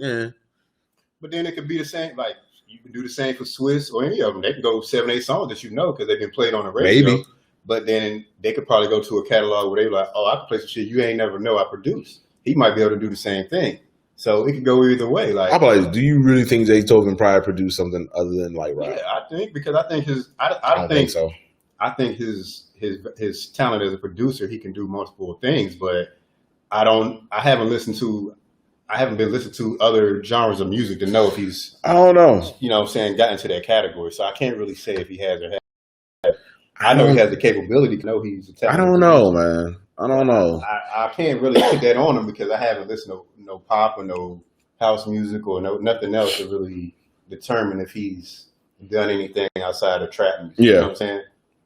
S2: But then it could be the same. Like you can do the same for Swiss or any of them. They can go 7, 8 songs that because they've been played on the radio.
S1: Maybe.
S2: But then they could probably go to a catalog where they're like, oh, I can play some shit you ain't never know I produced. He might be able to do the same thing. So it could go either way. Like,
S1: I'm like, do you really think Zaytoven probably produced something other than like rap?
S2: Yeah, I think I don't think so. I think his talent as a producer, he can do multiple things, but I haven't been listening to other genres of music to know if he's,
S1: I don't know.
S2: You know what I'm saying, got into that category. So I can't really say if he has or has. I know he has the capability to know he's a talent.
S1: I don't know, man. I don't know.
S2: I can't really put that on him because I haven't listened to no pop or no house music or nothing else to really determine if he's done anything outside of trap music.
S1: Yeah.
S2: You know what I'm saying?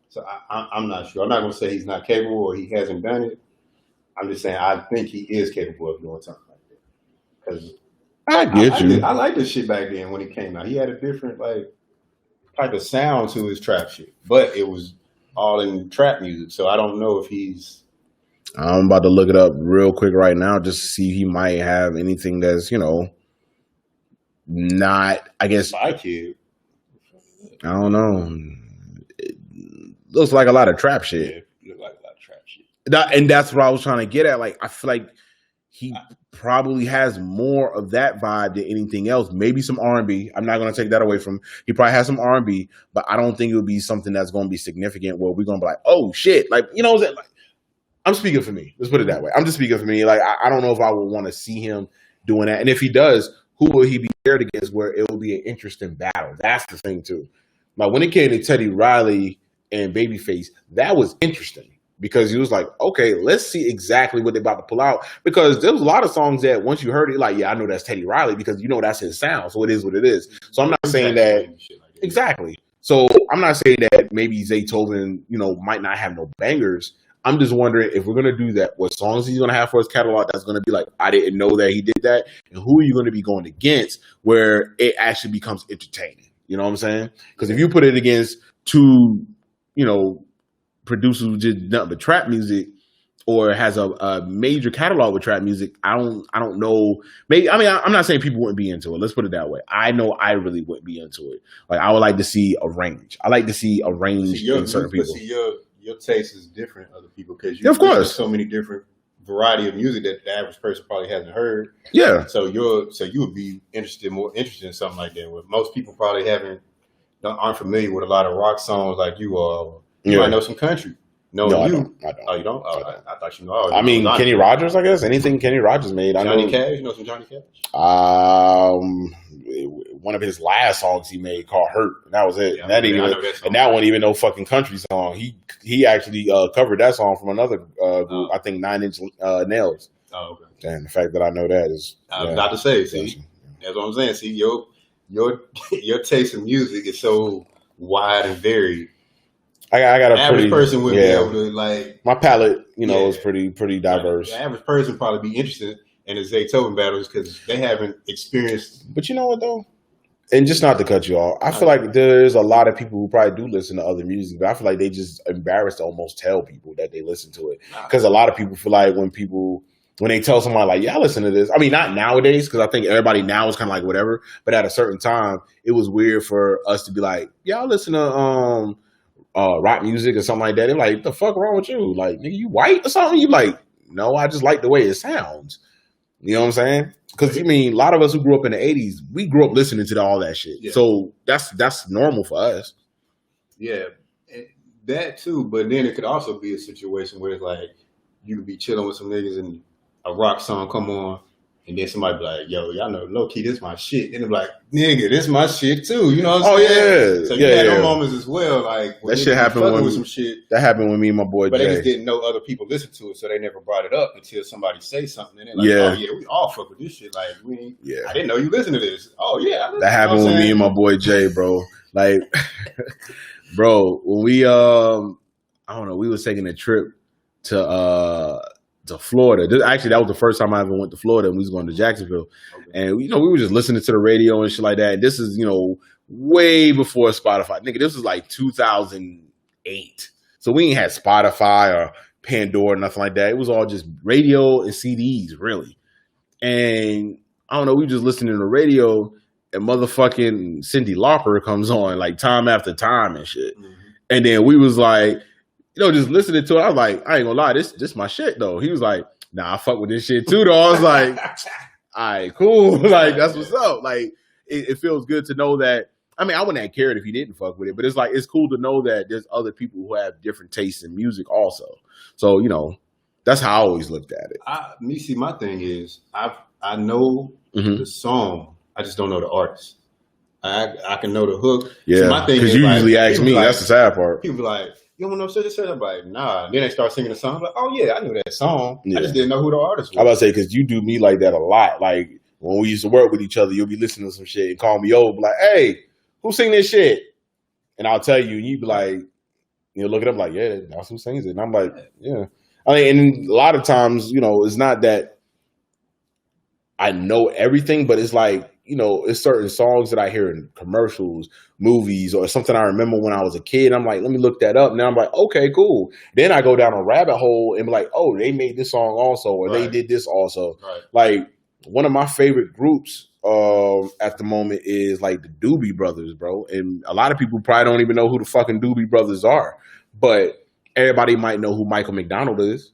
S2: So I'm not sure. I'm not going to say he's not capable or he hasn't done it. I'm just saying I think he is capable of doing something like that. Because
S1: I get you.
S2: I liked this shit back then when he came out. He had a different like type of sound to his trap shit, but it was all in trap music. So I don't know if he's.
S1: I'm about to look it up real quick right now just to see if he might have anything that's, not, I guess.
S2: My kid.
S1: I don't know. It looks like a lot of trap shit.
S2: Yeah, look like a lot of trap shit.
S1: And that's what I was trying to get at. Like, I feel like he probably has more of that vibe than anything else. Maybe some R&B. I'm not going to take that away from him. He probably has some R&B, but I don't think it would be something that's going to be significant where we're going to be like, oh, shit. Like, you know what I'm saying? Like, I'm speaking for me. Let's put it that way. I'm just speaking for me. Like, I don't know if I would want to see him doing that. And if he does, who will he be paired against where it will be an interesting battle? That's the thing, too. Like, when it came to Teddy Riley and Babyface, that was interesting. because he was like, okay, let's see exactly what they're about to pull out. Because there was a lot of songs that once you heard it, like, yeah, I know that's Teddy Riley because you know that's his sound. So it is what it is. So I'm not saying that exactly. So I'm not saying that maybe Zaytoven, might not have no bangers. I'm just wondering if we're gonna do that, what songs he's gonna have for his catalog that's gonna be like, I didn't know that he did that, and who are you gonna be going against where it actually becomes entertaining? You know what I'm saying? Because if you put it against two, producers who did nothing but trap music, or has a major catalog with trap music, I don't know. Maybe I'm not saying people wouldn't be into it. Let's put it that way. I know I really wouldn't be into it. Like I would like to see a range. I like to see a range in certain people.
S2: Your taste is different than other people because
S1: of course,
S2: so many different variety of music that the average person probably hasn't heard.
S1: Yeah.
S2: So you would be more interested in something like that. Where most people probably aren't familiar with a lot of rock songs like you are. You might know some country. No, I don't. Oh, you don't? Oh, I thought you know.
S1: Kenny Rogers, I guess. Anything Kenny Rogers made.
S2: Johnny Cash? You know some Johnny Cash?
S1: One of his last songs he made called "Hurt," and that was it.
S2: Yeah,
S1: and that wasn't even no fucking country song. He actually covered that song from another group. I think 9 Inch Nails.
S2: Oh, okay.
S1: And the fact that I know that is.
S2: I was about to say. See, that's what I'm saying. See, your taste in music is so wide and varied.
S1: I got a
S2: average
S1: pretty
S2: person would be able to like
S1: my palette, is pretty diverse.
S2: The average person would probably be interested in the Zaytoven battles because they haven't experienced.
S1: But you know what though, and just not to cut you off, I feel like there's a lot of people who probably do listen to other music, but I feel like they just embarrassed to almost tell people that they listen to it because a lot of people feel like when they tell somebody like, yeah, I listen to this. I mean, not nowadays because I think everybody now is kind of like whatever, but at a certain time, it was weird for us to be like, yeah, I listen to rock music or something like that. They're like, the fuck wrong with you? Like, nigga, you white or something? You like, no, I just like the way it sounds. You know what I'm saying? Because, a lot of us who grew up in the 80s, we grew up listening to all that shit. Yeah. So that's normal for us.
S2: Yeah, that too. But then it could also be a situation where it's like, you could be chilling with some niggas and a rock song come on, and then somebody be like, yo, y'all know low key, this my shit. And they're like, nigga, this my shit too. You know what I'm saying?
S1: Yeah.
S2: So you had those moments as well. Like
S1: that shit happened with some shit. That happened with me and my boy
S2: but
S1: Jay.
S2: They just didn't know other people listened to it, so they never brought it up until somebody say something. And they're like, oh yeah, we all fuck with this shit. Like I didn't know you listen to this. Oh yeah.
S1: That happened with me and my boy Jay, bro. Like bro, when we I don't know, we was taking a trip to Florida. Actually, that was the first time I ever went to Florida, and we was going to Jacksonville. Okay. And, we were just listening to the radio and shit like that. This is, way before Spotify. Nigga, this was like 2008. So we ain't had Spotify or Pandora, nothing like that. It was all just radio and CDs, really. And, I don't know, we just listening to the radio, and motherfucking Cyndi Lauper comes on, like, time after time and shit. Mm-hmm. And then we was like, just listening to it, I was like, I ain't gonna lie, this my shit though. He was like, nah, I fuck with this shit too though. I was like, all right, cool. Like, that's what's up. Like, it feels good to know that. I mean, I wouldn't have cared if he didn't fuck with it, but it's like, it's cool to know that there's other people who have different tastes in music also. So, that's how I always looked at it.
S2: My thing is, I know the song, I just don't know the artist. I can know the hook.
S1: Yeah, because you usually ask me, that's the sad part.
S2: People be like, you don't know such and such? I'm like, nah. Then they start singing the song. I'm like, oh yeah, I knew that song. Yeah. I just didn't know who the artist was.
S1: I about to say, because you do me like that a lot. Like, when we used to work with each other, you'll be listening to some shit and call me over, like, hey, who sing this shit? And I'll tell you, and you be like, look it up like, yeah, that's who sings it. And I'm like, yeah. I mean, and a lot of times, it's not that I know everything, but it's like, it's certain songs that I hear in commercials, movies, or something I remember when I was a kid. I'm like, let me look that up. Now I'm like, okay, cool. Then I go down a rabbit hole and be like, oh, they made this song also, or they did this also. Right. Like, one of my favorite groups at the moment is like the Doobie Brothers, bro. And a lot of people probably don't even know who the fucking Doobie Brothers are. But everybody might know who Michael McDonald is.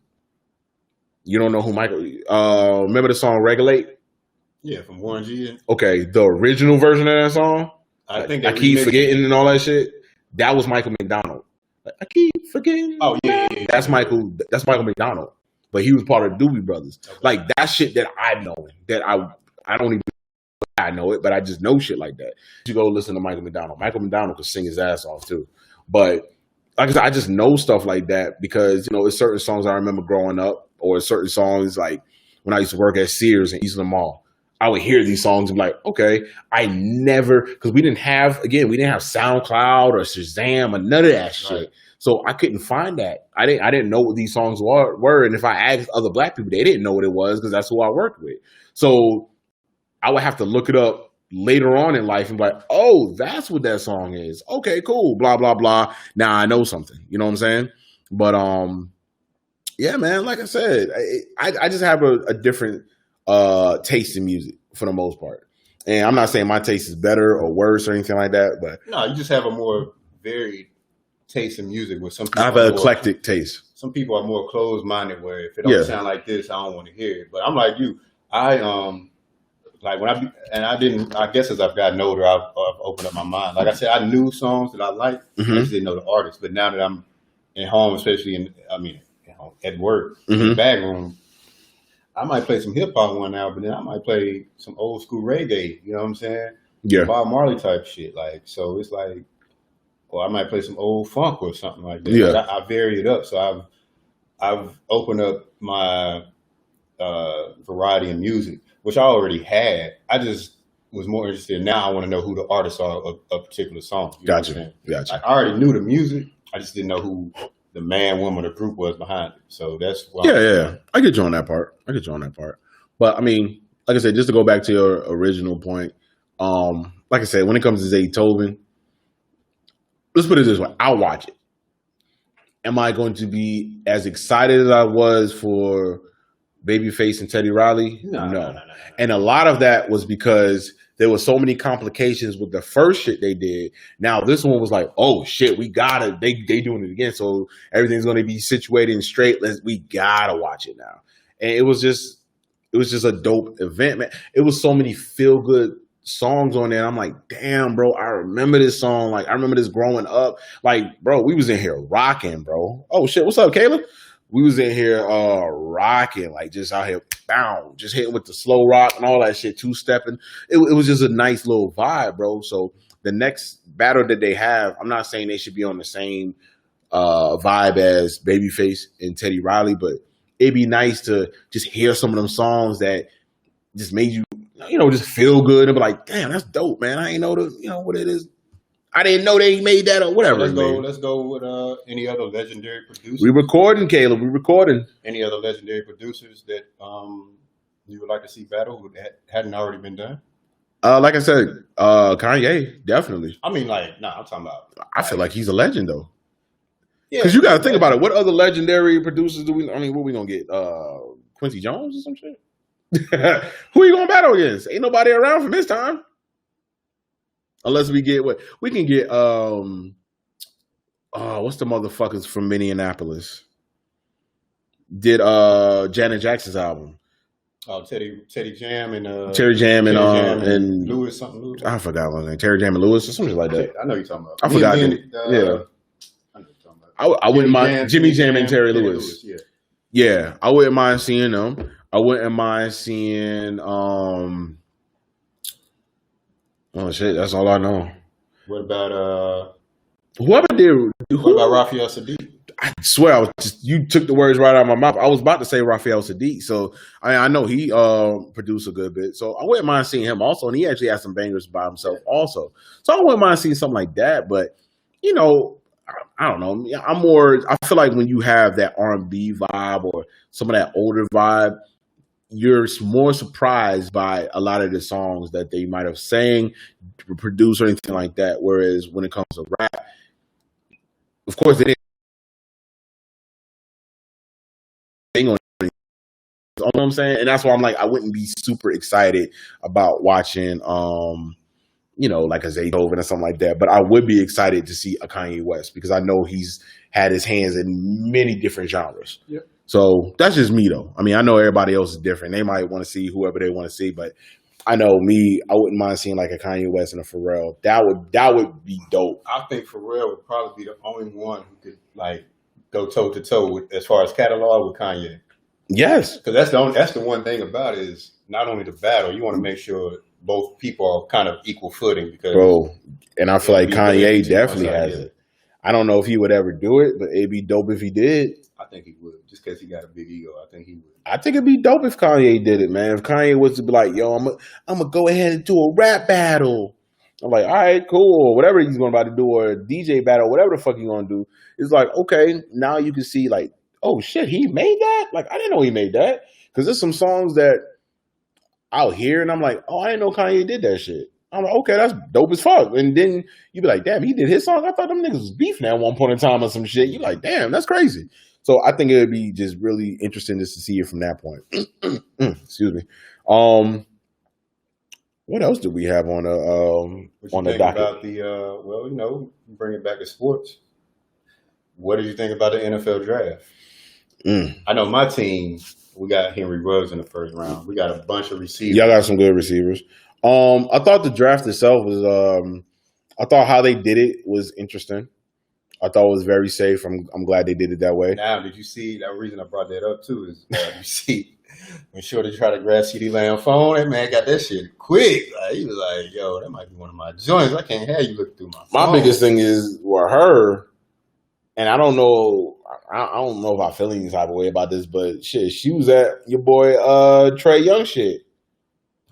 S1: You don't know who Michael... remember the song Regulate?
S2: Yeah, from Warren G.
S1: Okay, the original version of that song, I keep forgetting and all that shit. That was Michael McDonald. I keep forgetting.
S2: Oh yeah.
S1: That's Michael McDonald. But he was part of the Doobie Brothers. Okay. Like that shit that I know. That I don't even I know it, but I just know shit like that. You go listen to Michael McDonald. Michael McDonald could sing his ass off too. But like I said, I just know stuff like that because, you know, it's certain songs I remember growing up, or certain songs like when I used to work at Sears and Eastern Mall. I would hear these songs and be like, okay, I never, because we didn't have SoundCloud or Shazam or none of that shit. Right. So I couldn't find that. I didn't know what these songs were. And if I asked other black people, they didn't know what it was because that's who I worked with. So I would have to look it up later on in life and be like, oh, that's what that song is. Okay, cool. Blah, blah, blah. Now I know something. You know what I'm saying? But yeah, man, like I said, I just have a different taste in music for the most part. And I'm not saying my taste is better or worse or anything like that, but
S2: no, you just have a more varied taste in music. With some people,
S1: I have an eclectic taste.
S2: Some people are more closed-minded, where if it don't sound like this, I don't want to hear it. But I'm like you. Like when I guess as I've gotten older, I've opened up my mind. Like I said, I knew songs that I liked, I just didn't know the artist. But now that I'm at home, especially at work, in the back room, I might play some hip hop one now, but then I might play some old school reggae. You know what I'm saying?
S1: Yeah,
S2: Bob Marley type shit. Like, so it's like, or I might play some old funk or something like that.
S1: Yeah,
S2: like I vary it up. So I've opened up my variety in music, which I already had. I just was more interested. Now I want to know who the artists are of a particular song.
S1: Gotcha.
S2: Like, I already knew the music. I just didn't know who the man, woman, or group was behind it. So that's why.
S1: Yeah. I get you on that part. But I mean, like I said, just to go back to your original point, like I said, when it comes to Zaytoven, let's put it this way: I'll watch it. Am I going to be as excited as I was for Babyface and Teddy Riley? No. And a lot of that was because there were so many complications with the first shit they did. Now this one was like, oh shit, we gotta, they doing it again. So everything's going to be situated and straight. We gotta watch it now. And it was just a dope event, man. It was so many feel good songs on there. I'm like, damn, bro, I remember this song. Like, I remember this growing up. Like, bro, we was in here rocking, bro. Oh shit, what's up, Caleb? We was in here rocking, like just out here, bow, just hitting with the slow rock and all that shit, two-stepping. It was just a nice little vibe, bro. So the next battle that they have, I'm not saying they should be on the same vibe as Babyface and Teddy Riley, but it'd be nice to just hear some of them songs that just made you, just feel good and be like, damn, that's dope, man. I ain't know what it is. I didn't know they made that or whatever.
S2: Let's go with any other legendary producers.
S1: We recording, Caleb. We recording.
S2: Any other legendary producers that you would like to see battle that hadn't already been done?
S1: Like I said, Kanye, definitely.
S2: I mean, I'm talking about.
S1: I feel like he's a legend though. Yeah. Because you got to think about it. What other legendary producers do we? I mean, what we gonna get? Quincy Jones or some shit? Who are you gonna battle against? Ain't nobody around from his time. Unless we get we can get what's the motherfuckers from Minneapolis? Did Janet Jackson's album.
S2: Oh, Teddy Jam and
S1: Terry Jam and
S2: Lewis something Lewis.
S1: I forgot what name. Terry Jam and Lewis or something like that.
S2: I know you're talking about.
S1: I forgot. Yeah. I know you're talking about. I wouldn't mind Jimmy Jam and Terry Lewis. Yeah, I wouldn't mind seeing them. I wouldn't mind seeing oh shit, that's all I know.
S2: What about
S1: whoever did?
S2: What about Raphael Sadiq?
S1: I swear, you took the words right out of my mouth. I was about to say Raphael Sadiq, so I know he produced a good bit. So I wouldn't mind seeing him also, and he actually has some bangers by himself also. So I wouldn't mind seeing something like that. But I don't know. I feel like when you have that R&B vibe or some of that older vibe, you're more surprised by a lot of the songs that they might have sang, produced, or anything like that. Whereas when it comes to rap, of course, they didn't sing on anything. You know what I'm saying? And that's why I'm like, I wouldn't be super excited about watching, like a Zaytoven or something like that. But I would be excited to see a Kanye West because I know he's had his hands in many different genres.
S2: Yep.
S1: So that's just me, though. I mean, I know everybody else is different. They might want to see whoever they want to see, but I know me, I wouldn't mind seeing like a Kanye West and a Pharrell. That would be dope.
S2: I think Pharrell would probably be the only one who could like go toe to toe with as far as catalog with Kanye.
S1: Yes,
S2: because that's the one thing about it is not only the battle. You want to make sure both people are kind of equal footing. Because
S1: and I feel like Kanye definitely has it. I don't know if he would ever do it, but it'd be dope if he did.
S2: I think he would, just because he got a big ego. I think he would.
S1: I think it'd be dope if Kanye did it, man. If Kanye was to be like, yo, I'm gonna go ahead and do a rap battle. I'm like, all right, cool, or whatever he's going about to do, or a DJ battle, whatever the fuck he's gonna do. It's like, okay, now you can see like, oh shit, he made that? Like, I didn't know he made that. Because there's some songs that I'll hear and I'm like, oh, I didn't know Kanye did that shit. I'm like, okay, that's dope as fuck. And then you be like, damn, he did his song? I thought them niggas was beefing at one point in time or some shit. You like, damn, that's crazy. So I think it would be just really interesting just to see it from that point. Excuse me. What else do we have on the docket?
S2: About the bring it back to sports. What did you think about the NFL draft? I know my team, we got Henry Ruggs in the first round. We got a bunch of receivers.
S1: Y'all got some good receivers. I thought the draft itself was I thought how they did it was interesting. I thought it was very safe. I'm glad they did it that way.
S2: Now, did you see that reason I brought that up too is you see when Shorty tried to grab CD Lamb's phone, that man got that shit quick. Like, he was like, yo, that might be one of my joints. I can't have you look through my phone.
S1: My biggest thing is with her, and I don't know if I feel any type of way about this, but shit, she was at your boy Trey Young shit.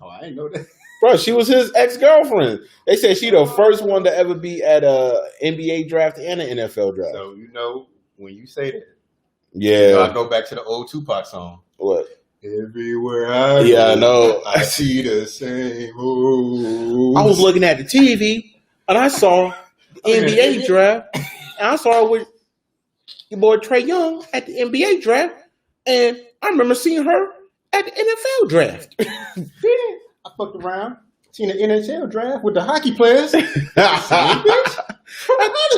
S2: Oh, I didn't know that.
S1: Bro, she was his ex-girlfriend. They said she the first one to ever be at a NBA draft and an NFL draft.
S2: So, when you say that,
S1: yeah,
S2: I go back to the old Tupac song.
S1: What?
S2: Everywhere I
S1: go, I know.
S2: I see the same moves.
S1: I was looking at the TV, and I saw the NBA draft, and I saw it with your boy Trey Young at the NBA draft, and I remember seeing her at the NFL draft.
S2: I fucked around, seen the NHL draft with the hockey players.
S1: Another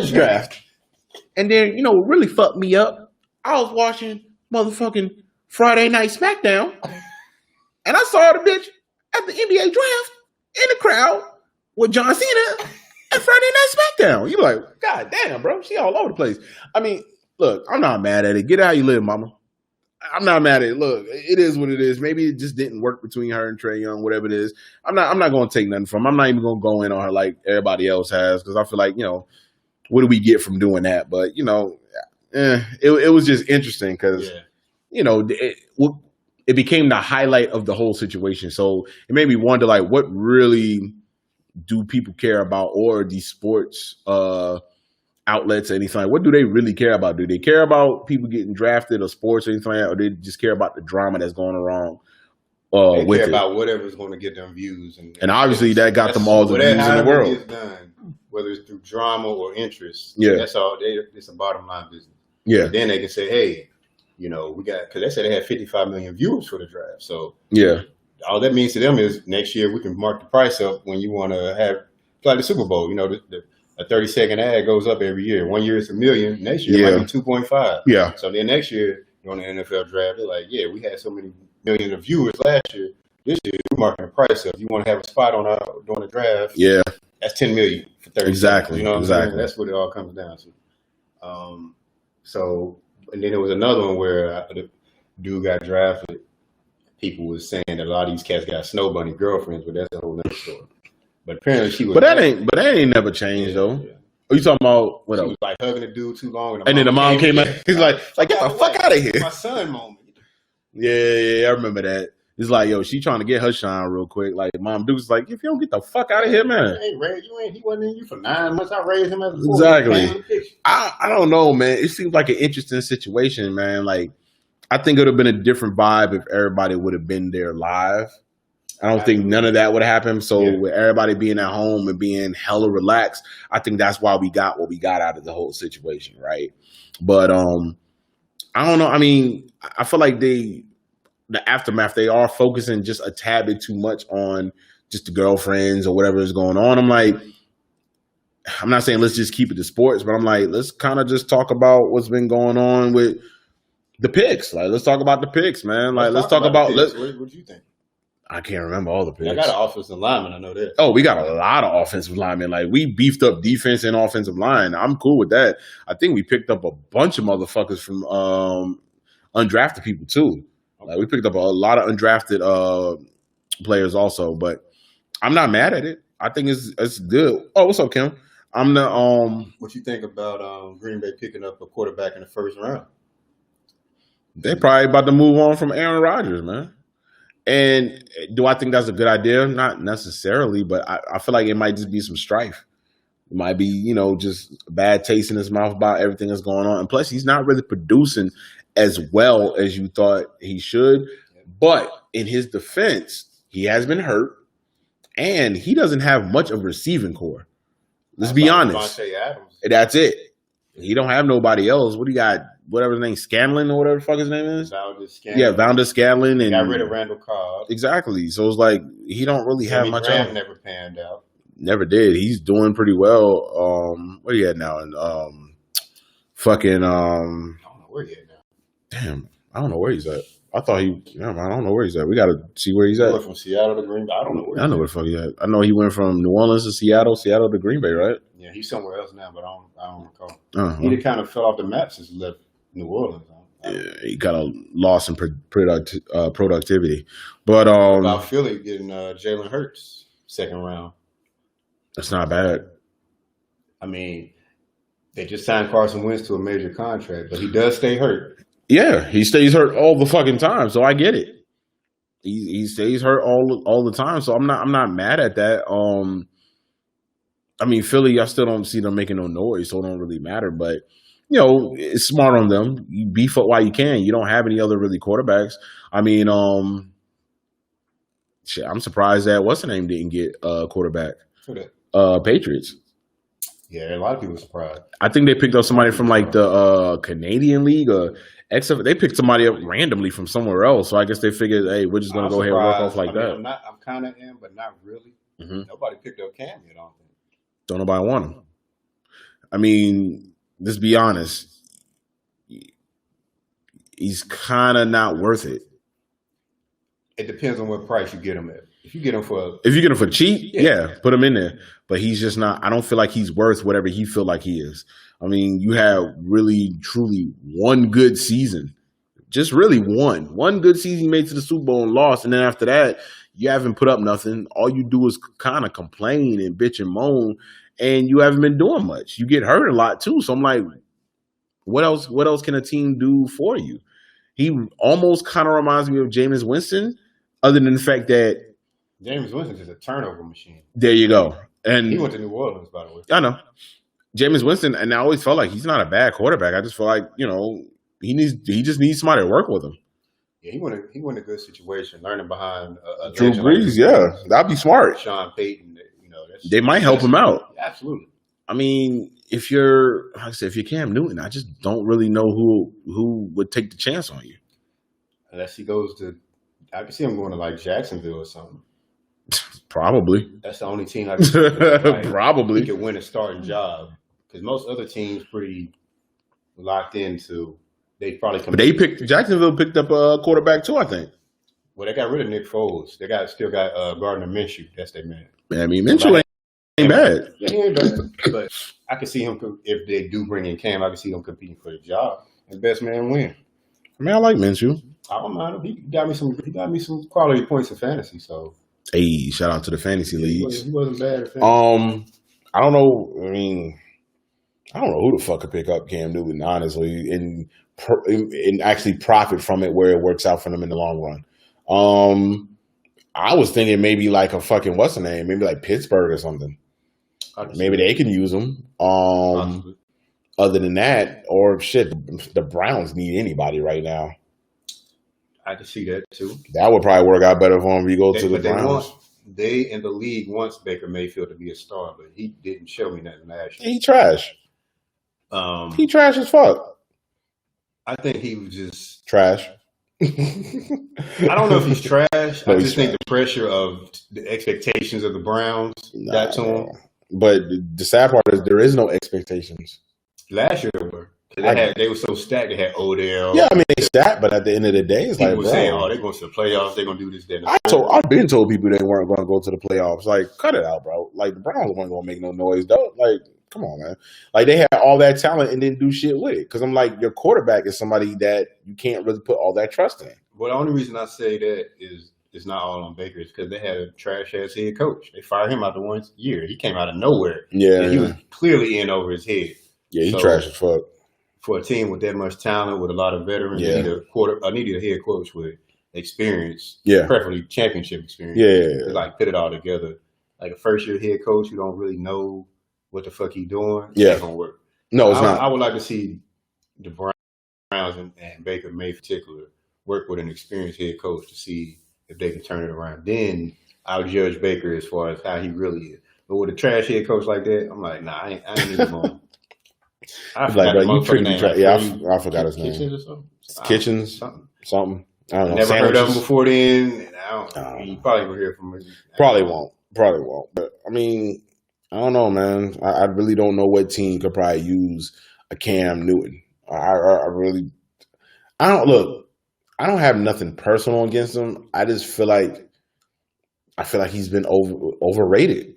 S1: draft. And then, what really fucked me up? I was watching motherfucking Friday Night SmackDown, and I saw the bitch at the NBA draft in the crowd with John Cena at Friday Night SmackDown. You like, God damn, bro, she all over the place. I mean, look, I'm not mad at it. Get how you live, mama. I'm not mad at it. Look, it is what it is. Maybe it just didn't work between her and Trey Young, whatever it is. I'm not going to take nothing from her. I'm not even going to go in on her like everybody else has, because I feel like, what do we get from doing that? But, it was just interesting because, it became the highlight of the whole situation. So it made me wonder, like, what really do people care about, or these sports outlets or anything? What do they really care about? Do they care about people getting drafted or sports or anything like that, or they just care about the drama that's going around
S2: they
S1: with
S2: care
S1: it?
S2: About whatever's going to get them views. And
S1: obviously that got them all the views in the world.
S2: Done, whether it's through drama or interest,
S1: that's
S2: all. It's a bottom line business.
S1: Yeah.
S2: And then they can say, hey, we got, because they said they had 55 million viewers for the draft. So all that means to them is next year we can mark the price up when you want to have like the Super Bowl. A 30-second ad goes up every year. 1 year it's $1 million. Next year it might be 2.5.
S1: Yeah.
S2: So then next year on the NFL draft, they're like, we had so many millions of viewers last year. This year we're marking the price up. You want to have a spot on during the draft?
S1: Yeah.
S2: That's $10 million for 30
S1: exactly.
S2: seconds.
S1: Exactly.
S2: That's what it all comes down to. So, and then there was another one where the dude got drafted. People was saying that a lot of these cats got Snow Bunny girlfriends, but that's a whole other story. But apparently she was. But that ain't never changed though. Yeah. Are you talking about what else? She was like hugging the dude too long, and
S1: then the mom came out. He's like get the fuck out of here.
S2: My son moment.
S1: Yeah, I remember that. It's like, yo, she trying to get her shine real quick. Like, mom dude's like, if you don't get the fuck out of here, man.
S2: Hey, Ray, he wasn't in you for 9 months. I raised him as a boy.
S1: Exactly. I don't know, man. It seems like an interesting situation, man. Like, I think it would have been a different vibe if everybody would have been there live. I don't think none of that would happen. So with everybody being at home and being hella relaxed, I think that's why we got what we got out of the whole situation, right? But I don't know. I mean, I feel like the aftermath, they are focusing just a tad bit too much on just the girlfriends or whatever is going on. I'm like, I'm not saying let's just keep it to sports, but I'm like, let's kind of just talk about what's been going on with the picks. Like, let's talk about the picks, man. Like, let's talk about
S2: what do you think?
S1: I can't remember all the picks.
S2: I got an offensive lineman, I know that.
S1: Oh, we got a lot of offensive linemen. Like, we beefed up defense and offensive line. I'm cool with that. I think we picked up a bunch of motherfuckers from undrafted people, too. Okay. Like, we picked up a lot of undrafted players also. But I'm not mad at it. I think it's good. Oh, what's up, Kim? I'm the
S2: What you think about Green Bay picking up a quarterback in the first round?
S1: They probably about to move on from Aaron Rodgers, man. And do I think that's a good idea? Not necessarily, but I feel like it might just be some strife. It might be, just a bad taste in his mouth about everything that's going on. And plus, he's not really producing as well as you thought he should. But in his defense, he has been hurt, and he doesn't have much of a receiving core. Let's be honest. That's it. He don't have nobody else. What do you got? Whatever his name, Scanlon or whatever the fuck his name is. Valdez Scanlon. And
S2: got rid of Randall Cobb.
S1: Exactly. So it's like he don't really have much.
S2: Graham never panned out.
S1: Never did. He's doing pretty well. What are you at now? And
S2: I don't know where he at now.
S1: Damn, I don't know where he's at. I thought I don't know where he's at. We got to see where he's at.
S2: He went from Seattle to Green Bay. I don't know where.
S1: I know where the fuck he's at. I know he went from New Orleans to Seattle to Green Bay, right?
S2: Yeah, he's somewhere else now, but I don't recall. He kind of fell off the map since he left New Orleans.
S1: Yeah, he got a loss in productivity. But
S2: about Philly getting Jalen Hurts second round.
S1: That's not bad.
S2: I mean, they just signed Carson Wentz to a major contract, but he does stay hurt.
S1: Yeah, he stays hurt all the fucking time, so I get it. He stays hurt all the time, so I'm not mad at that. I mean, Philly, I still don't see them making no noise, so it don't really matter. But it's smart on them. You beef up while you can. You don't have any other really quarterbacks. I mean, shit, I'm surprised that what's the name didn't get a quarterback.
S2: Who that?
S1: Patriots.
S2: Yeah, a lot of people surprised.
S1: I think they picked up somebody from like the Canadian League or they picked somebody up randomly from somewhere else. So I guess they figured, hey, we're just gonna go ahead and work off like that.
S2: I'm kind of in, but not really. Mm-hmm. Nobody picked up Cam yet, I don't think.
S1: Don't nobody want him. I mean, let's be honest. He's kind of not worth it.
S2: It depends on what price you get him at. If you get him for
S1: cheap, yeah, put him in there. But he's just not. I don't feel like he's worth whatever he feel like he is. I mean, you have really, truly one good season. Just really one good season. You made to the Super Bowl and lost, and then after that, you haven't put up nothing. All you do is kind of complain and bitch and moan, and you haven't been doing much. You get hurt a lot too. So I'm like, what else? What else can a team do for you? He almost kind of reminds me of Jameis Winston, other than the fact that
S2: Jameis Winston is a turnover machine.
S1: There you go. And
S2: he went to New Orleans, by the way.
S1: I know. Jameis Winston, and I always felt like he's not a bad quarterback. I just feel like, he just needs somebody to work with him.
S2: Yeah, he went in a good situation, learning behind
S1: Drew Brees, that'd be smart.
S2: Sean Payton,
S1: they might help him out.
S2: Yeah, absolutely.
S1: I mean, if you're Cam Newton, I just don't really know who would take the chance on you.
S2: Unless he goes to, I can see him going to like Jacksonville or something.
S1: Probably.
S2: That's the only team I can see.
S1: Probably.
S2: He could win a starting job. Because most other teams pretty locked into, they probably come.
S1: But Jacksonville picked up a quarterback too, I think.
S2: Well, they got rid of Nick Foles. They still got Gardner Minshew. That's their man.
S1: I mean, Minshew ain't bad.
S2: Yeah, he ain't bad. But I can see him, if they do bring in Cam, I can see him competing for the job. And best man win.
S1: I mean, I like Minshew.
S2: I don't mind him. He got me some quality points in fantasy, so.
S1: Hey, shout out to the fantasy leagues.
S2: He wasn't bad at fantasy.
S1: I don't know. I mean, I don't know who the fuck could pick up Cam Newton, honestly, and actually profit from it where it works out for them in the long run. I was thinking maybe like a fucking what's the name? Maybe like Pittsburgh or something. Maybe they can use him. Other than that, or shit, the Browns need anybody right now.
S2: I can see that too.
S1: That would probably work out better for him if you go to the Browns.
S2: They in the league wants Baker Mayfield to be a star, but he didn't show me nothing last year.
S1: He trash. He trash as fuck.
S2: I think he was just
S1: trash.
S2: I don't know if he's trash. I just think the pressure of the expectations of the Browns got to him.
S1: But the sad part is there is no expectations.
S2: Last year there were. They were so stacked. They had Odell.
S1: Yeah, I mean they stacked, but at the end of the day, it's
S2: people
S1: like,
S2: were saying, "Oh, they're going to the playoffs. They're going to do this." Then
S1: I've been told people they weren't going to go to the playoffs. Like, cut it out, bro. Like the Browns weren't going to make no noise, though. Like, come on, man. Like they had all that talent and didn't do shit with it. Because I'm like, your quarterback is somebody that you can't really put all that trust in.
S2: Well, the only reason I say that is it's not all on Baker. It's because they had a trash ass head coach. They fired him out the 1 year. He came out of nowhere.
S1: Yeah,
S2: and he was clearly in over his head.
S1: Yeah, he trash as fuck.
S2: For a team with that much talent, with a lot of veterans, they need a head coach with experience, preferably championship experience.
S1: Yeah,
S2: to like put it all together. Like a first year head coach who don't really know what the fuck he doing.
S1: Yeah,
S2: ain't gonna work.
S1: No, it's not.
S2: I would like to see the Browns and Baker May in particular work with an experienced head coach to see if they can turn it around. Then I'll judge Baker as far as how he really is. But with a trash head coach like that, I'm like, nah, I ain't even going. I forgot
S1: like, bro, you tricked me. I forgot his name.
S2: Kitchens or something?
S1: Kitchens, something. I don't know.
S2: Never heard of him before then. And you probably will hear from him.
S1: Probably won't. But I mean, I don't know, man. I really don't know what team could probably use a Cam Newton. I don't have nothing personal against him. I just feel like he's been overrated,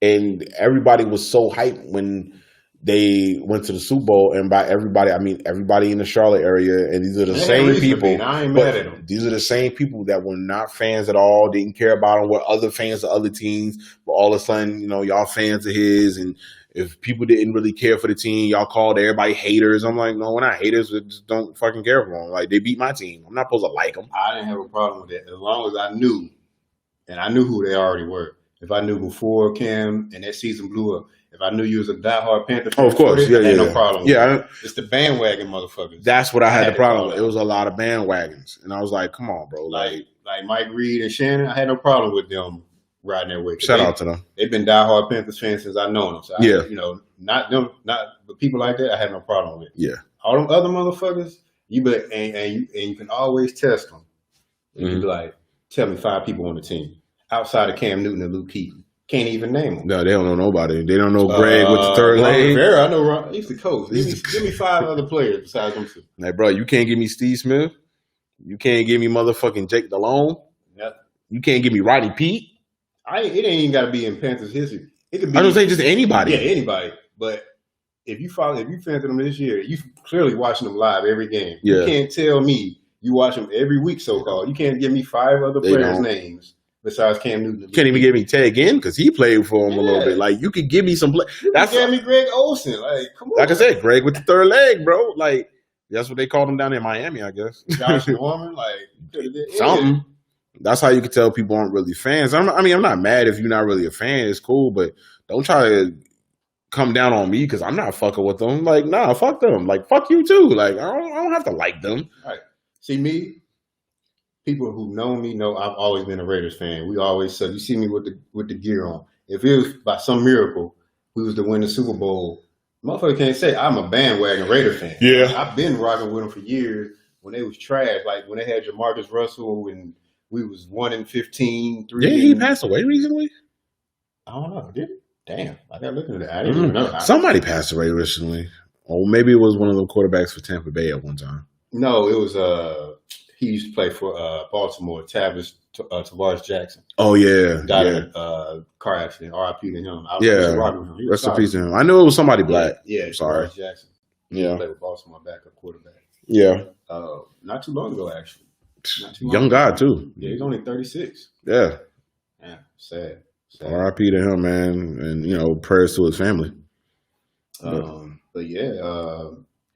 S1: and everybody was so hyped when they went to the Super Bowl, and by everybody, I mean everybody in the Charlotte area, and these are the same people.
S2: I ain't mad at them.
S1: These are the same people that were not fans at all, didn't care about him, were other fans of other teams, but all of a sudden, y'all fans of his, and if people didn't really care for the team, y'all called everybody haters. I'm like, no, we're not haters. We just don't fucking care for them. Like, they beat my team. I'm not supposed to like them.
S2: I didn't have a problem with that as long as I knew, and I knew who they already were. If I knew before Cam and that season blew up, if I knew you was a diehard Panther fan,
S1: of course,
S2: I had no problem with
S1: it.
S2: It's the bandwagon motherfuckers.
S1: That's what I had the problem with. It was a lot of bandwagons. And I was like, come on, bro.
S2: Like Mike Reed and Shannon, I had no problem with them riding that way.
S1: Shout out to them.
S2: They've been diehard Panthers fans since I known them. So not them, but people like that, I had no problem with.
S1: Yeah.
S2: All them other motherfuckers, you can always test them. Mm-hmm. You be like, tell me 5 people on the team outside of Cam Newton and Luke Keaton. Can't even name them.
S1: No, they don't know nobody. They don't know Greg with the third leg.
S2: Rivera, I know Ron. He's the coach. Give me 5 other players besides them 2.
S1: Like, bro, you can't give me Steve Smith. You can't give me motherfucking Jake Delhomme.
S2: Yep.
S1: You can't give me Roddy Pete.
S2: It ain't even got to be in Panthers history. It could be.
S1: I don't say just anybody.
S2: Yeah, anybody. But if you fans them this year, you clearly watching them live every game. Yeah. You can't tell me you watch them every week, so-called. You can't give me 5 other players' names. Besides Cam Newton.
S1: Can't even give me Ted Ginn because he played for him a little bit. Like, you could give me some play.
S2: That's gave me Greg Olsen. Like, come on.
S1: Like I said, Greg with the third leg, bro. Like, that's what they called him down in Miami, I guess.
S2: Josh Norman,
S1: something. That's how you can tell people aren't really fans. I'm not mad if you're not really a fan. It's cool, but don't try to come down on me because I'm not fucking with them. Like, nah, fuck them. Like, fuck you too. Like, I don't have to like them.
S2: Right. See me. People who know me know I've always been a Raiders fan. We always said, you see me with the gear on. If it was by some miracle we was to win the Super Bowl, motherfucker can't say I'm a bandwagon Raider fan.
S1: Yeah,
S2: I've been rocking with them for years when they was trash. Like when they had Jamarcus Russell and we was 1-15.
S1: Did he pass away recently?
S2: I don't know. Did he? Damn, I gotta look into that. I didn't even know.
S1: Somebody passed away recently, or maybe it was one of the quarterbacks for Tampa Bay at one time.
S2: No, it was he used to play for Baltimore, Tavares Jackson.
S1: Oh, yeah.
S2: Died in a car accident. R.I.P. to him.
S1: Rest in peace to him. I knew it was somebody black.
S2: Yeah.
S1: Sorry.
S2: Tavares Jackson.
S1: He
S2: played with Baltimore backup quarterback.
S1: Yeah.
S2: Not too long ago, actually.
S1: Young guy, too.
S2: Yeah, he's only 36.
S1: Yeah.
S2: Yeah, sad.
S1: R.I.P. to him, man. And, prayers to his family.
S2: But yeah,